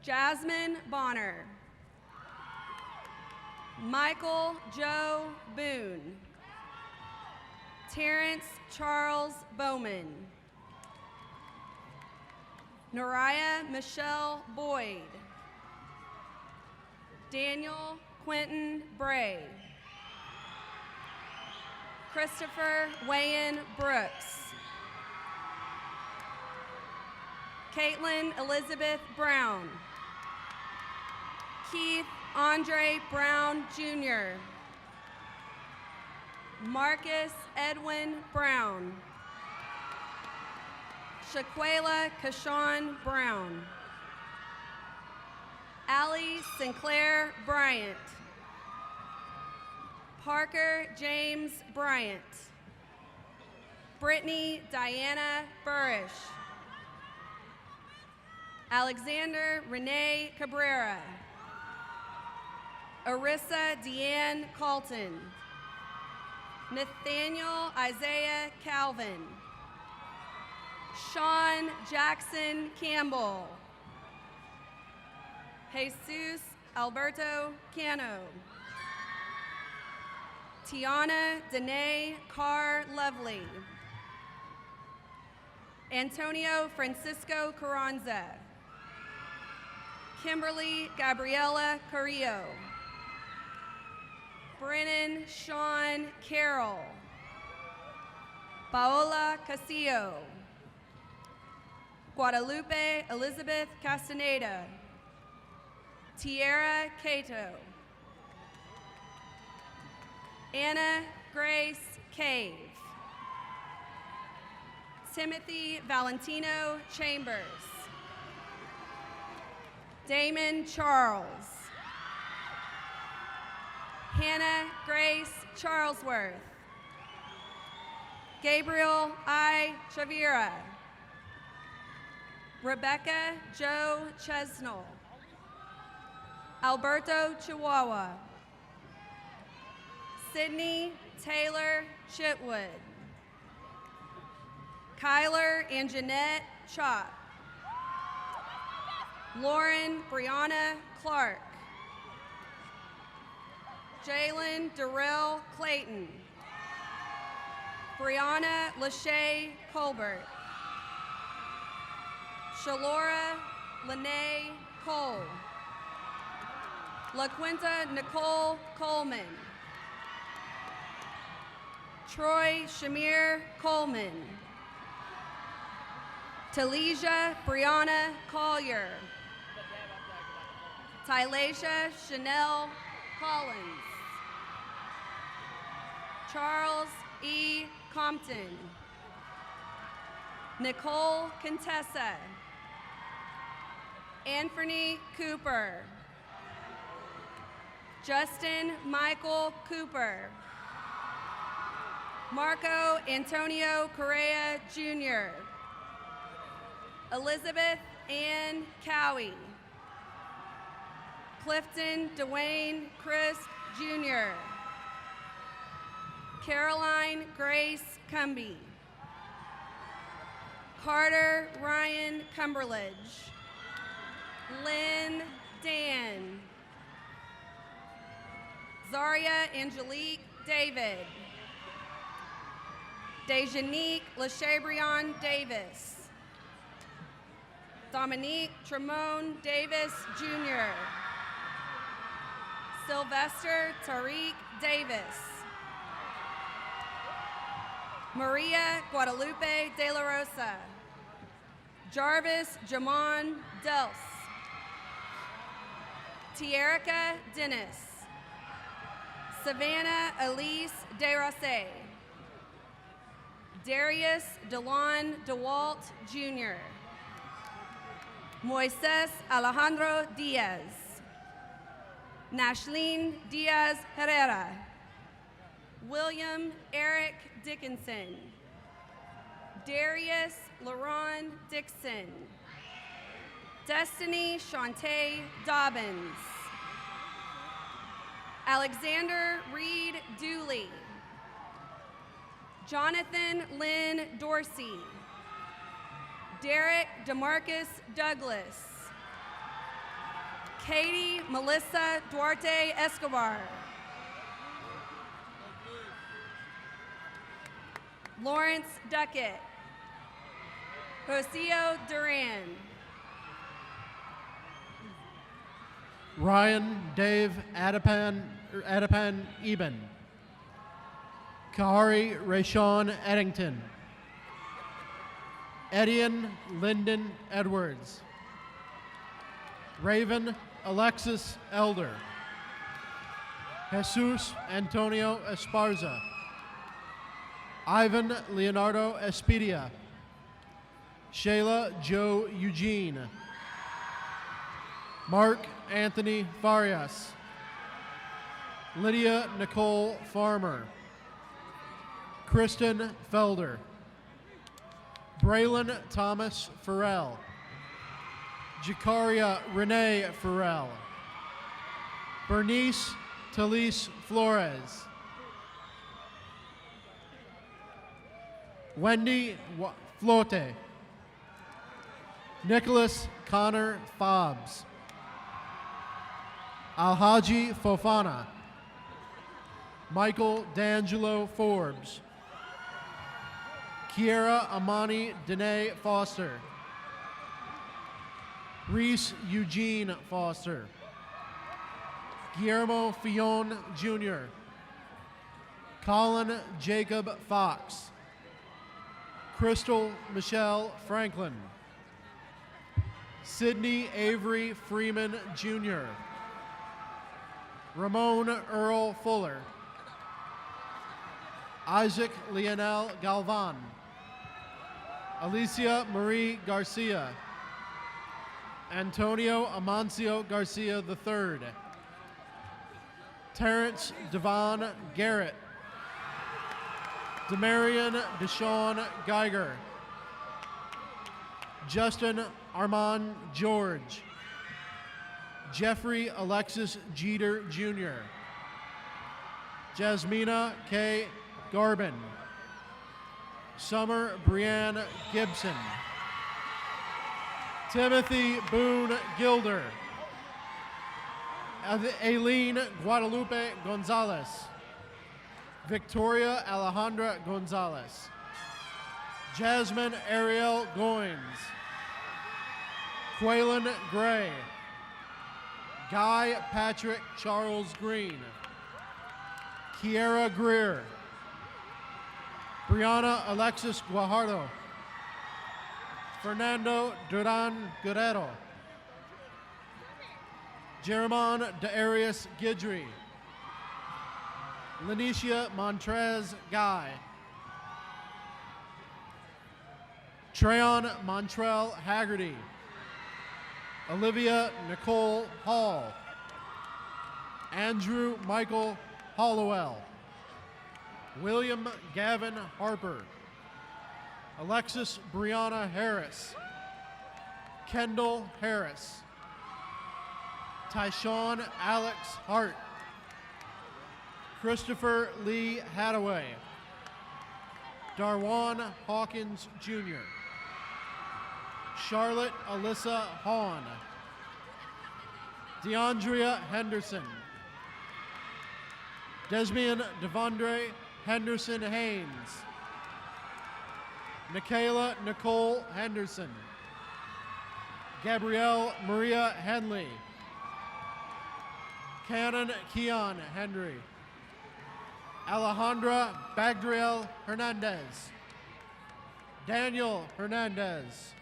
Jasmine Bonner. Michael Joe Boone. Terrence Charles Bowman. Nariah Michelle Boyd. Daniel Quentin Bray. Christopher Wayan Brooks. Caitlin Elizabeth Brown. Keith Andre Brown Jr. Marcus Edwin Brown. Shaquela Kashawn Brown. Allie Sinclair Bryant. Parker James Bryant. Brittany Diana Burrish. Alexander Renee Cabrera. Arissa Deanne Calton. Nathaniel Isaiah Calvin. Sean Jackson Campbell. Jesus Alberto Cano. Tiana Danae Carr Lovely. Antonio Francisco Carranza. Kimberly Gabriela Carrillo. Brennan Sean Carroll. Paola Casillo. Guadalupe Elizabeth Castaneda. Tierra Cato. Anna Grace Cave. Timothy Valentino Chambers. Damon Charles. Hannah Grace Charlesworth. Gabriel I. Chavira. Rebecca Jo Chesnell. Alberto Chihuahua. Sydney Taylor Chitwood. Kyler and Jeanette Chop. Lauren Brianna Clark. Jalen Darrell Clayton. Brianna Lachey Colbert. Shalora Lene Cole. LaQuinta Nicole Coleman. Troy Shamir Coleman. Talesia Brianna Collier. Tylasha Chanel Collins. Charles E. Compton. Nicole Contessa, Anthony Cooper, Justin Michael Cooper, Marco Antonio Correa Jr., Elizabeth Ann Cowie, Clifton Dwayne Crisp Jr., Caroline Grace Cumby, Carter Ryan Cumberledge, Lynn Dan, Zaria Angelique David, Dejanique LaChabrion Davis, Dominique Tremone Davis Jr., Sylvester Tariq Davis, Maria Guadalupe De La Rosa, Jarvis Jamon Dels, Tierica Dennis, Savannah Elise DeRosse, Darius DeLon DeWalt Jr., Moises Alejandro Diaz, Nashleen Diaz Herrera, William Eric Dickinson, Darius LaRon Dixon, Destiny Shantae Dobbins, Alexander Reed Dooley, Jonathan Lynn Dorsey, Derek DeMarcus Douglas, Katie Melissa Duarte Escobar, Lawrence Duckett, Joseo Duran, Ryan Dave Adepan Eben, Kahari Rayshawn Eddington, Edian Lyndon Edwards, Raven Alexis Elder, Jesus Antonio Esparza, Ivan Leonardo Espidia, Shayla Joe Eugene, Mark Anthony Farias, Lydia Nicole Farmer, Kristen Felder, Braylon Thomas Farrell, Jakaria Renee Farrell, Bernice Talise Flores, Wendy Flote, Nicholas Connor Fobbs, Alhaji Fofana, Michael D'Angelo Forbes, Kiera Amani Danae Foster, Reese Eugene Foster, Guillermo Fillon Jr., Colin Jacob Fox, Crystal Michelle Franklin, Sydney Avery Freeman Jr., Ramon Earl Fuller, Isaac Lionel Galvan, Alicia Marie Garcia, Antonio Amancio Garcia III, Terrence Devon Garrett, Demarion Deshawn Geiger, Justin Armand George, Jeffrey Alexis Jeter Jr., Jasmina K. Garbin, Summer Brianne Gibson, Timothy Boone Gilder, Aileen Guadalupe Gonzalez, Victoria Alejandra Gonzalez, Jasmine Ariel Goins, Quaylen Gray, Guy Patrick Charles Green, Kiera Greer, Brianna Alexis Guajardo, Fernando Duran Guerrero, Jeroman Darius Gidry, Lenicia Montrez Guy, Treon Montrell Haggerty, Olivia Nicole Hall, Andrew Michael Hollowell, William Gavin Harper, Alexis Brianna Harris, Kendall Harris, Tyshawn Alex Hart, Christopher Lee Hadaway, Darwan Hawkins Jr., Charlotte Alyssa Hahn, DeAndrea Henderson, Desmian Devondre Henderson Haynes, Michaela Nicole Henderson, Gabrielle Maria Henley, Cannon Keon Henry, Alejandra Bagriel Hernandez, Daniel Hernandez,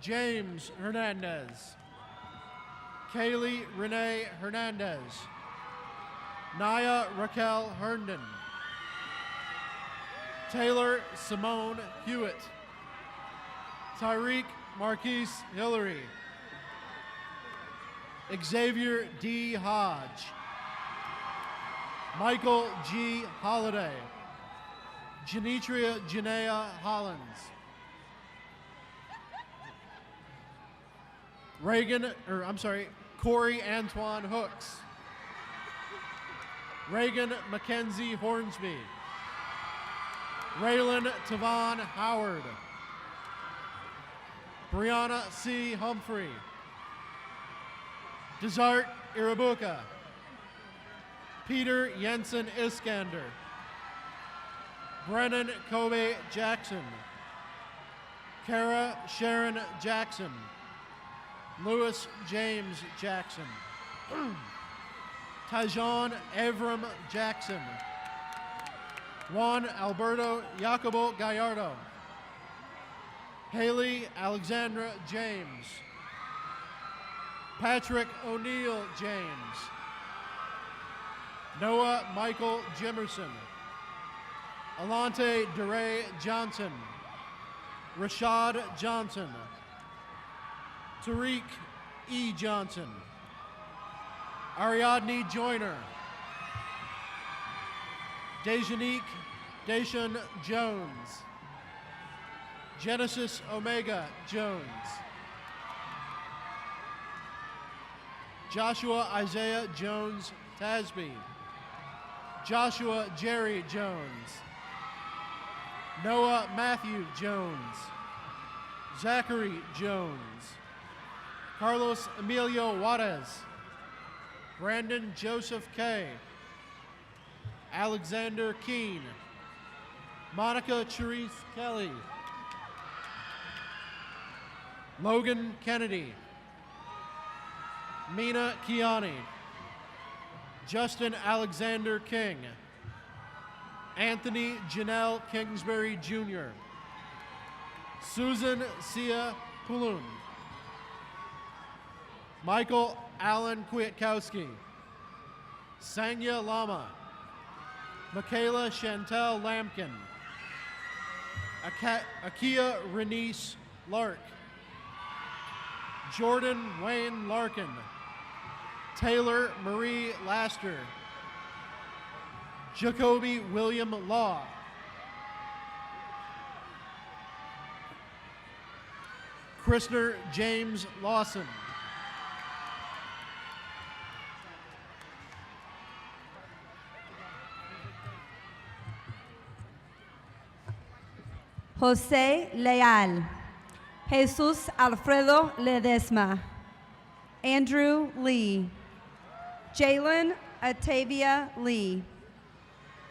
James Hernandez, Kaylee Renee Hernandez, Naya Raquel Herndon, Taylor Simone Hewitt, Tyreek Marquise Hillary, Xavier D. Hodge, Michael G. Holliday, Janitria Janea Hollins, Corey Antoine Hooks, Reagan Mackenzie Hornsby, Raylan Tavon Howard, Brianna C. Humphrey, Desart Irabuka, Peter Jensen Iskander, Brennan Kobe Jackson, Kara Sharon Jackson, Lewis James Jackson, Tajon Avram Jackson, Juan Alberto Jacobo Gallardo, Haley Alexandra James, Patrick O'Neill James, Noah Michael Jimerson, Alante DeRay Johnson, Rashad Johnson, Tariq E. Johnson, Ariadne Joyner, Dejanique Deshaun Jones, Genesis Omega Jones, Joshua Isaiah Jones Tasby, Joshua Jerry Jones, Noah Matthew Jones, Zachary Jones, Carlos Emilio Juarez, Brandon Joseph Kay, Alexander Keene, Monica Charisse Kelly, Logan Kennedy, Mina Kiani, Justin Alexander King, Anthony Janelle Kingsbury Jr., Susan Sia Pulun, Michael Allen Kwiatkowski, Sanya Lama, Michaela Chantel Lampkin, Akia Renice Lark, Jordan Wayne Larkin, Taylor Marie Laster, Jacoby William Law, Christner James Lawson, José Leal, Jesus Alfredo Ledesma, Andrew Lee, Jalen Atavia Lee,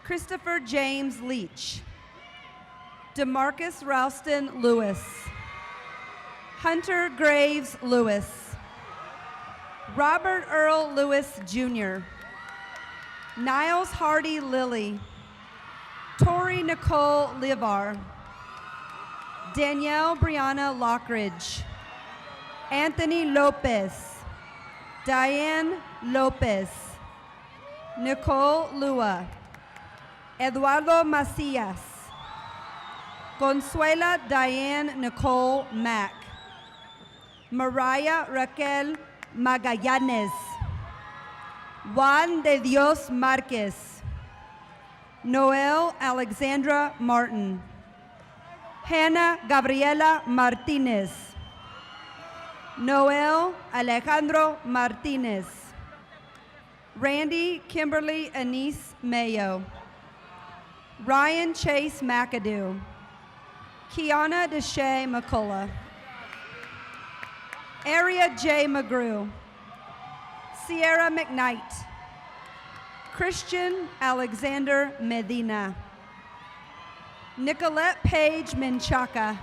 Christopher James Leach, DeMarcus Ralston Lewis, Hunter Graves Lewis, Robert Earl Lewis Jr., Niles Hardy Lilly, Tori Nicole Livar, Danielle Brianna Lockridge, Anthony Lopez, Diane Lopez, Nicole Lua, Eduardo Macias, Consuela Diane Nicole Mack. Mariah Raquel Magallanes. Juan de Dios Marquez. Noel Alexandra Martin. Hannah Gabriela Martinez. Noel Alejandro Martinez. Randy Kimberly Anise Mayo. Ryan Chase McAdoo. Kiana Deshay McCullough. Aria J. McGrew. Sierra McKnight. Christian Alexander Medina. Nicolette Page Menchaca.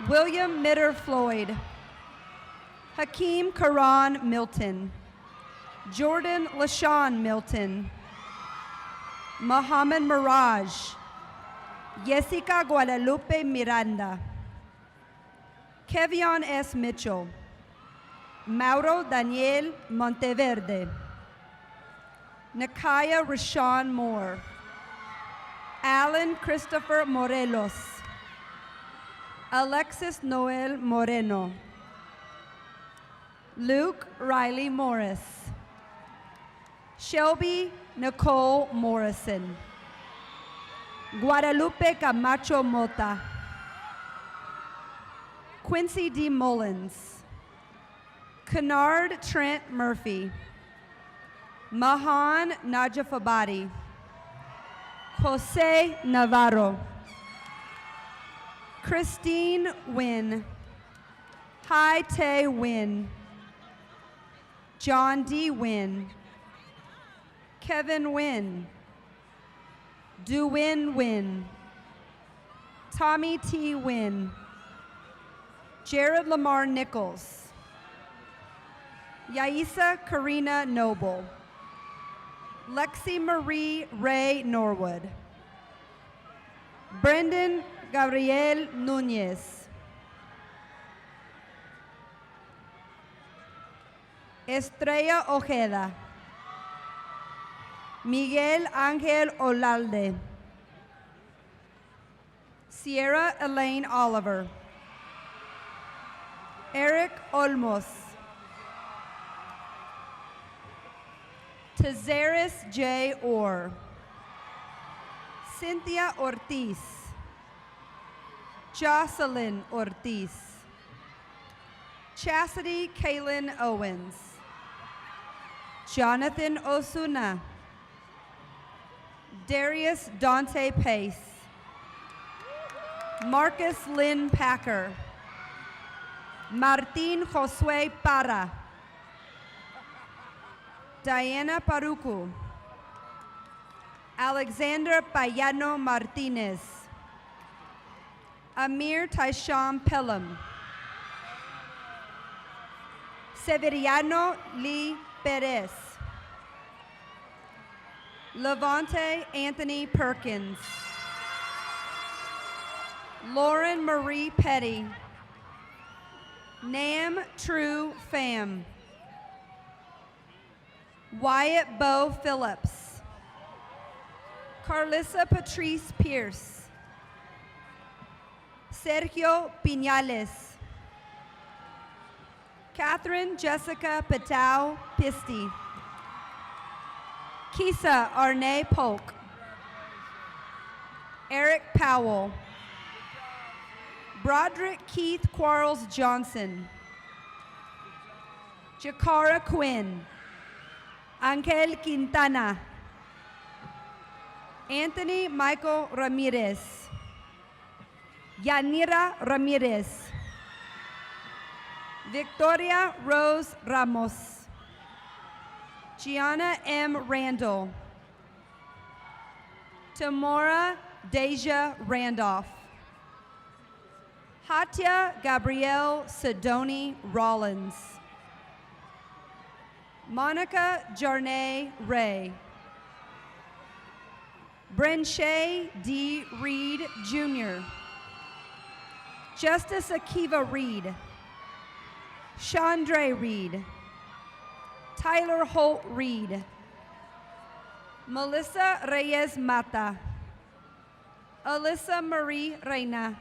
William Mitter Floyd. Hakeem Karan Milton. Jordan LaShawn Milton. Muhammad Mirage. Jessica Guadalupe Miranda. Kevion S. Mitchell. Mauro Daniel Monteverde. Nakaya Rashawn Moore. Alan Christopher Morelos. Alexis Noel Moreno. Luke Riley Morris. Shelby Nicole Morrison. Guadalupe Camacho Mota. Quincy D. Mullins. Kennard Trent Murphy. Mahan Najafabadi. Jose Navarro. Christine Wynn. Hai Tae Wynn. John D. Wynn. Kevin Wynn. Duwin Wynn. Tommy T. Wynn. Jared Lamar Nichols. Yaisa Karina Noble. Lexi Marie Ray Norwood. Brendan Gabriel Nunez. Estrella Ojeda. Miguel Ángel Olalde. Sierra Elaine Oliver. Eric Olmos. Tazaris J. Orr. Cynthia Ortiz. Jocelyn Ortiz. Chastity Kaylin Owens. Jonathan Osuna. Darius Dante Pace. Marcus Lynn Packer. Martin Josue Parra. Diana Paruku. Alexander Payano Martinez. Amir Taisham Pelham. Severiano Lee Perez. Levante Anthony Perkins. Lauren Marie Petty. Nam True Pham. Wyatt Bo Phillips. Carlissa Patrice Pierce. Sergio Pinales. Catherine Jessica Patau Pisti. Kisa Arne Polk. Eric Powell. Broderick Keith Quarles Johnson. Jakara Quinn. Angel Quintana. Anthony Michael Ramirez. Yanira Ramirez. Victoria Rose Ramos. Gianna M. Randall. Tamora Deja Randolph. Hatya Gabrielle Sidoni Rollins. Monica Jarnay Ray. Brenshay D. Reed Jr. Justice Akiva Reed. Chandre Reed. Tyler Holt Reed. Melissa Reyes Mata. Alyssa Marie Reina.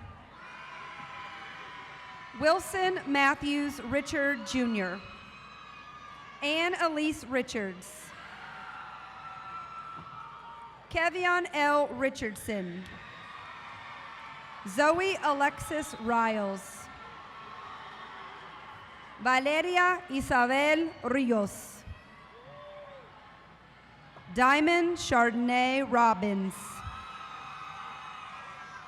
Wilson Matthews Richard Jr. Ann Elise Richards. Kevion L. Richardson. Zoe Alexis Riles. Valeria Isabel Rios. Diamond Chardonnay Robbins.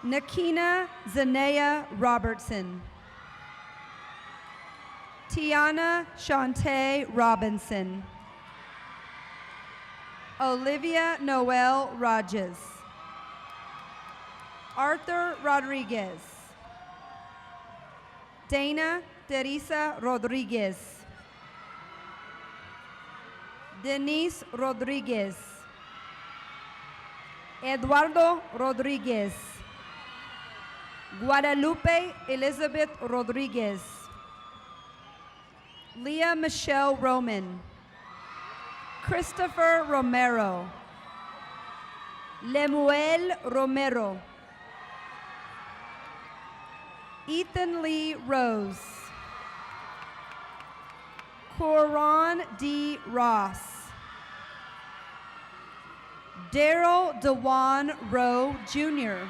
Nakina Zanea Robertson. Tiana Shantae Robinson. Olivia Noel Rogers. Arthur Rodriguez. Dana Teresa Rodriguez. Denise Rodriguez. Eduardo Rodriguez. Guadalupe Elizabeth Rodriguez. Leah Michelle Roman. Christopher Romero. Lemuel Romero. Ethan Lee Rose. Coron D. Ross. Daryl DeJuan Rowe Jr.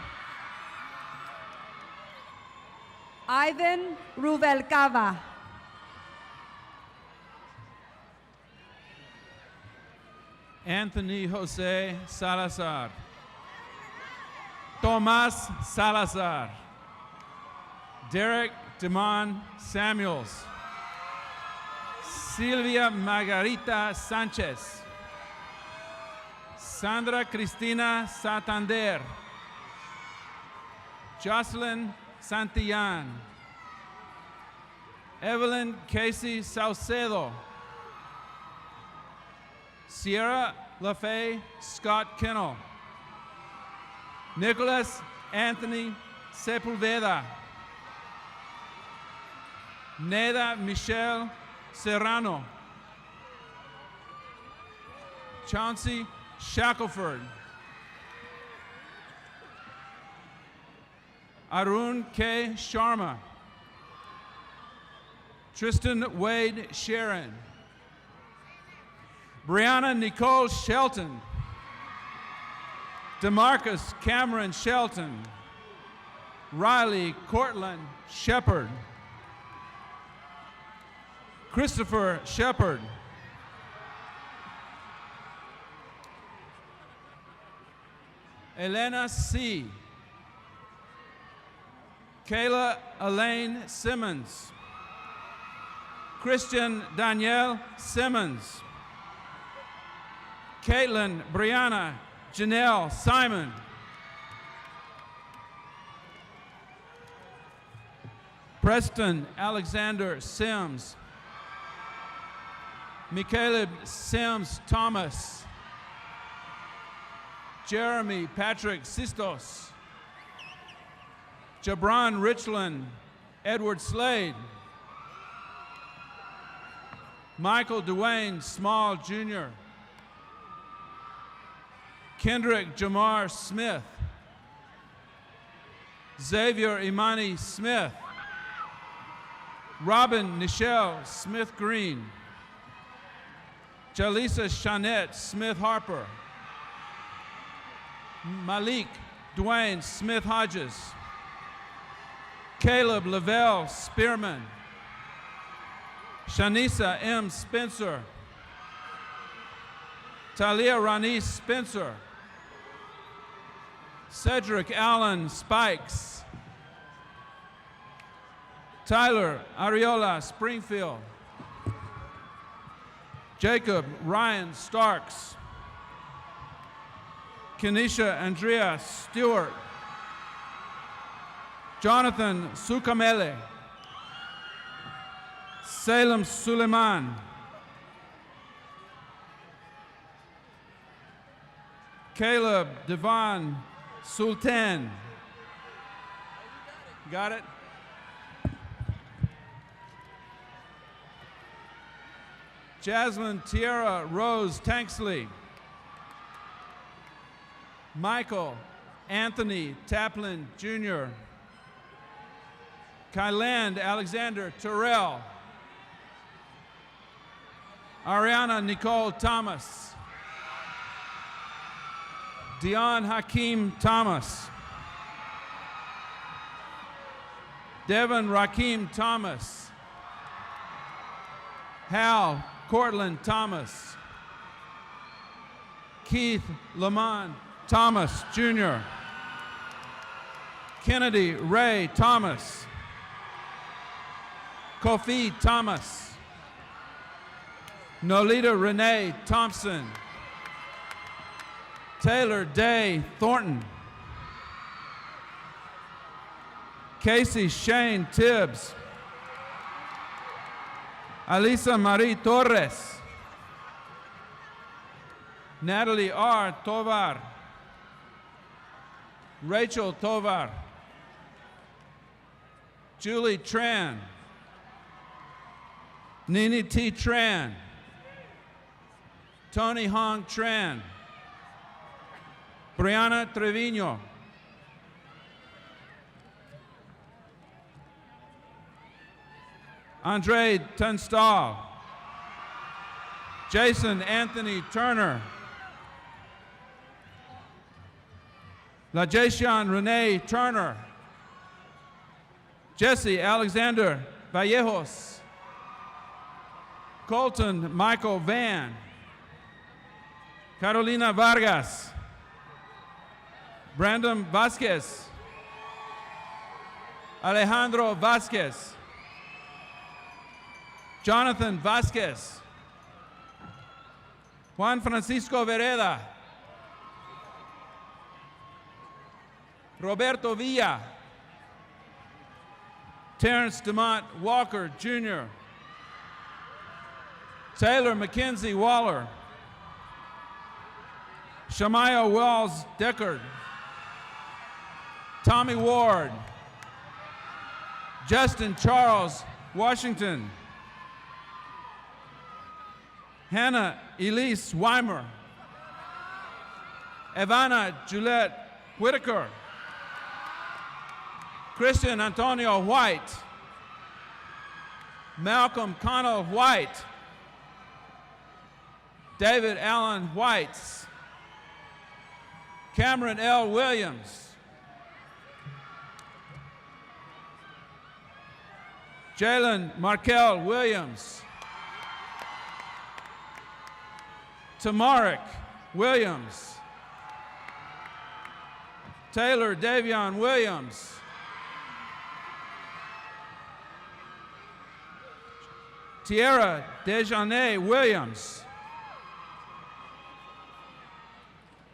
Ivan Rubalcaba. Anthony Jose Salazar. Tomas Salazar. Derek Demon Samuels. Silvia Margarita Sanchez. Sandra Cristina Santander. Jocelyn Santillan. Evelyn Casey Saucedo. Sierra LaFay Scott Kennel. Nicholas Anthony Sepulveda. Neda Michelle Serrano. Chauncey Shackelford. Arun K. Sharma. Tristan Wade Sharon. Brianna Nicole Shelton. DeMarcus Cameron Shelton. Riley Cortland Shepard. Christopher Shepard. Elena C. Kayla Elaine Simmons. Christian Danielle Simmons. Caitlin Brianna Janelle Simon. Preston Alexander Sims. Michaelib Sims Thomas. Jeremy Patrick Sistos. Jabron Richland Edward Slade. Michael Dwayne Small Jr. Kendrick Jamar Smith. Xavier Imani Smith. Robin Nichelle Smith Green. Jalisa Shanette Smith Harper. Malik Dwayne Smith Hodges. Caleb Lavelle Spearman. Shanisa M. Spencer. Talia Ranice Spencer. Cedric Allen Spikes. Tyler Ariola Springfield. Jacob Ryan Starks. Kenisha Andrea Stewart. Jonathan Sukamele. Salem Suleiman. Caleb Devon Sultan. Got it? Jasmine Tierra Rose Tanksley. Michael Anthony Taplin Jr., Kyland Alexander Terrell, Ariana Nicole Thomas, Dion Hakeem Thomas, Devin Rakeem Thomas, Hal Cortland Thomas, Keith Lamont Thomas Jr., Kennedy Ray Thomas, Kofi Thomas, Nolita Renee Thompson, Taylor Day Thornton, Casey Shane Tibbs, Alisa Marie Torres, Natalie R. Tovar, Rachel Tovar, Julie Tran, Nini T. Tran, Tony Hong Tran, Brianna Trevino, Andre Tunstall, Jason Anthony Turner, LaJacian Renee Turner, Jesse Alexander Vallejos, Colton Michael Van, Carolina Vargas, Brandon Vasquez, Alejandro Vasquez, Jonathan Vasquez, Juan Francisco Vereda, Roberto Villa, Terrence DeMont Walker Jr., Taylor Mackenzie Waller, Shamaya Wells Deckard, Tommy Ward, Justin Charles Washington, Hannah Elise Weimer, Ivana Juliette Whitaker, Christian Antonio White, Malcolm Connell White, David Allen White, Cameron L. Williams, Jalen Markel Williams, Tamarik Williams, Taylor Davion Williams, Tierra Dejanay Williams,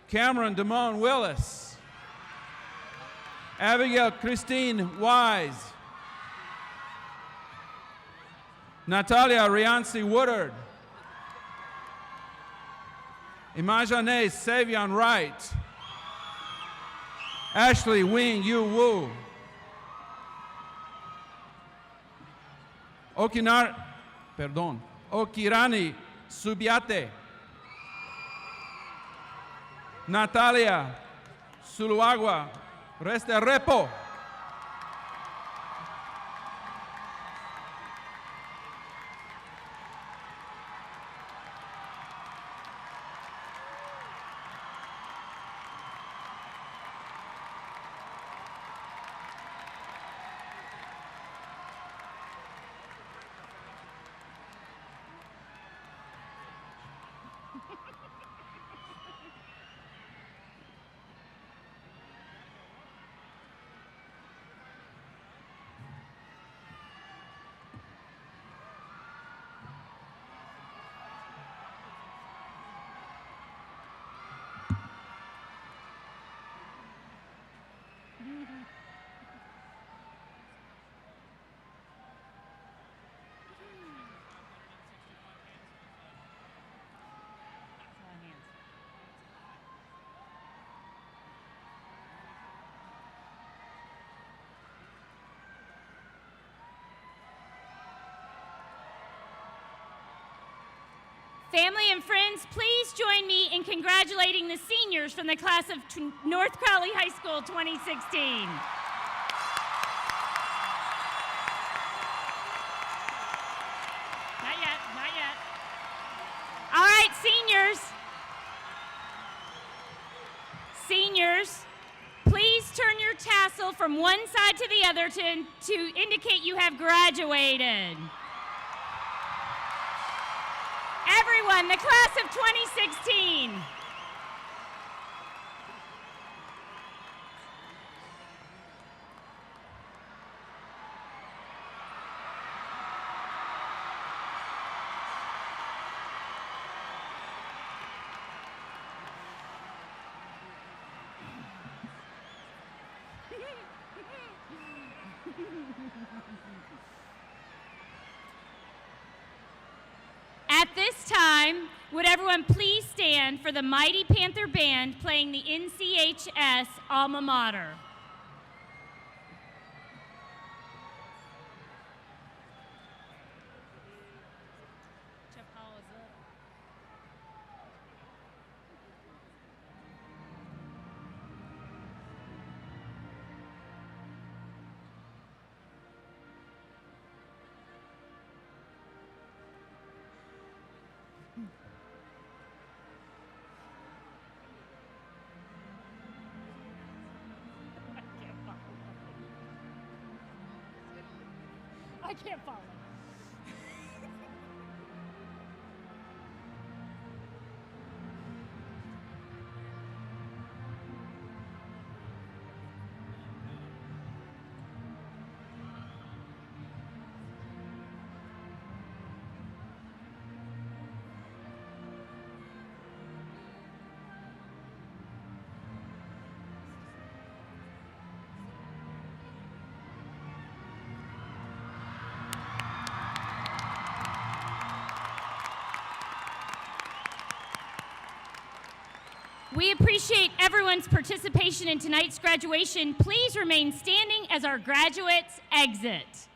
Cameron Damone Willis, Abigail Christine Wise, Natalia Rianci Woodard, Imajane Savion Wright, Ashley Wing Yu Wu, Okirani Subiate, Natalia Suluagua Restrepo, Family and friends, please join me in congratulating the seniors from the class of North Crowley High School 2016. Not yet, not yet. All right, seniors. Seniors, please turn your tassel from one side to the other to indicate you have graduated. Everyone, the class of 2016. At this time, would everyone please stand for the Mighty Panther Band playing the NCHS alma mater? I can't follow. We appreciate everyone's participation in tonight's graduation. Please remain standing as our graduates exit.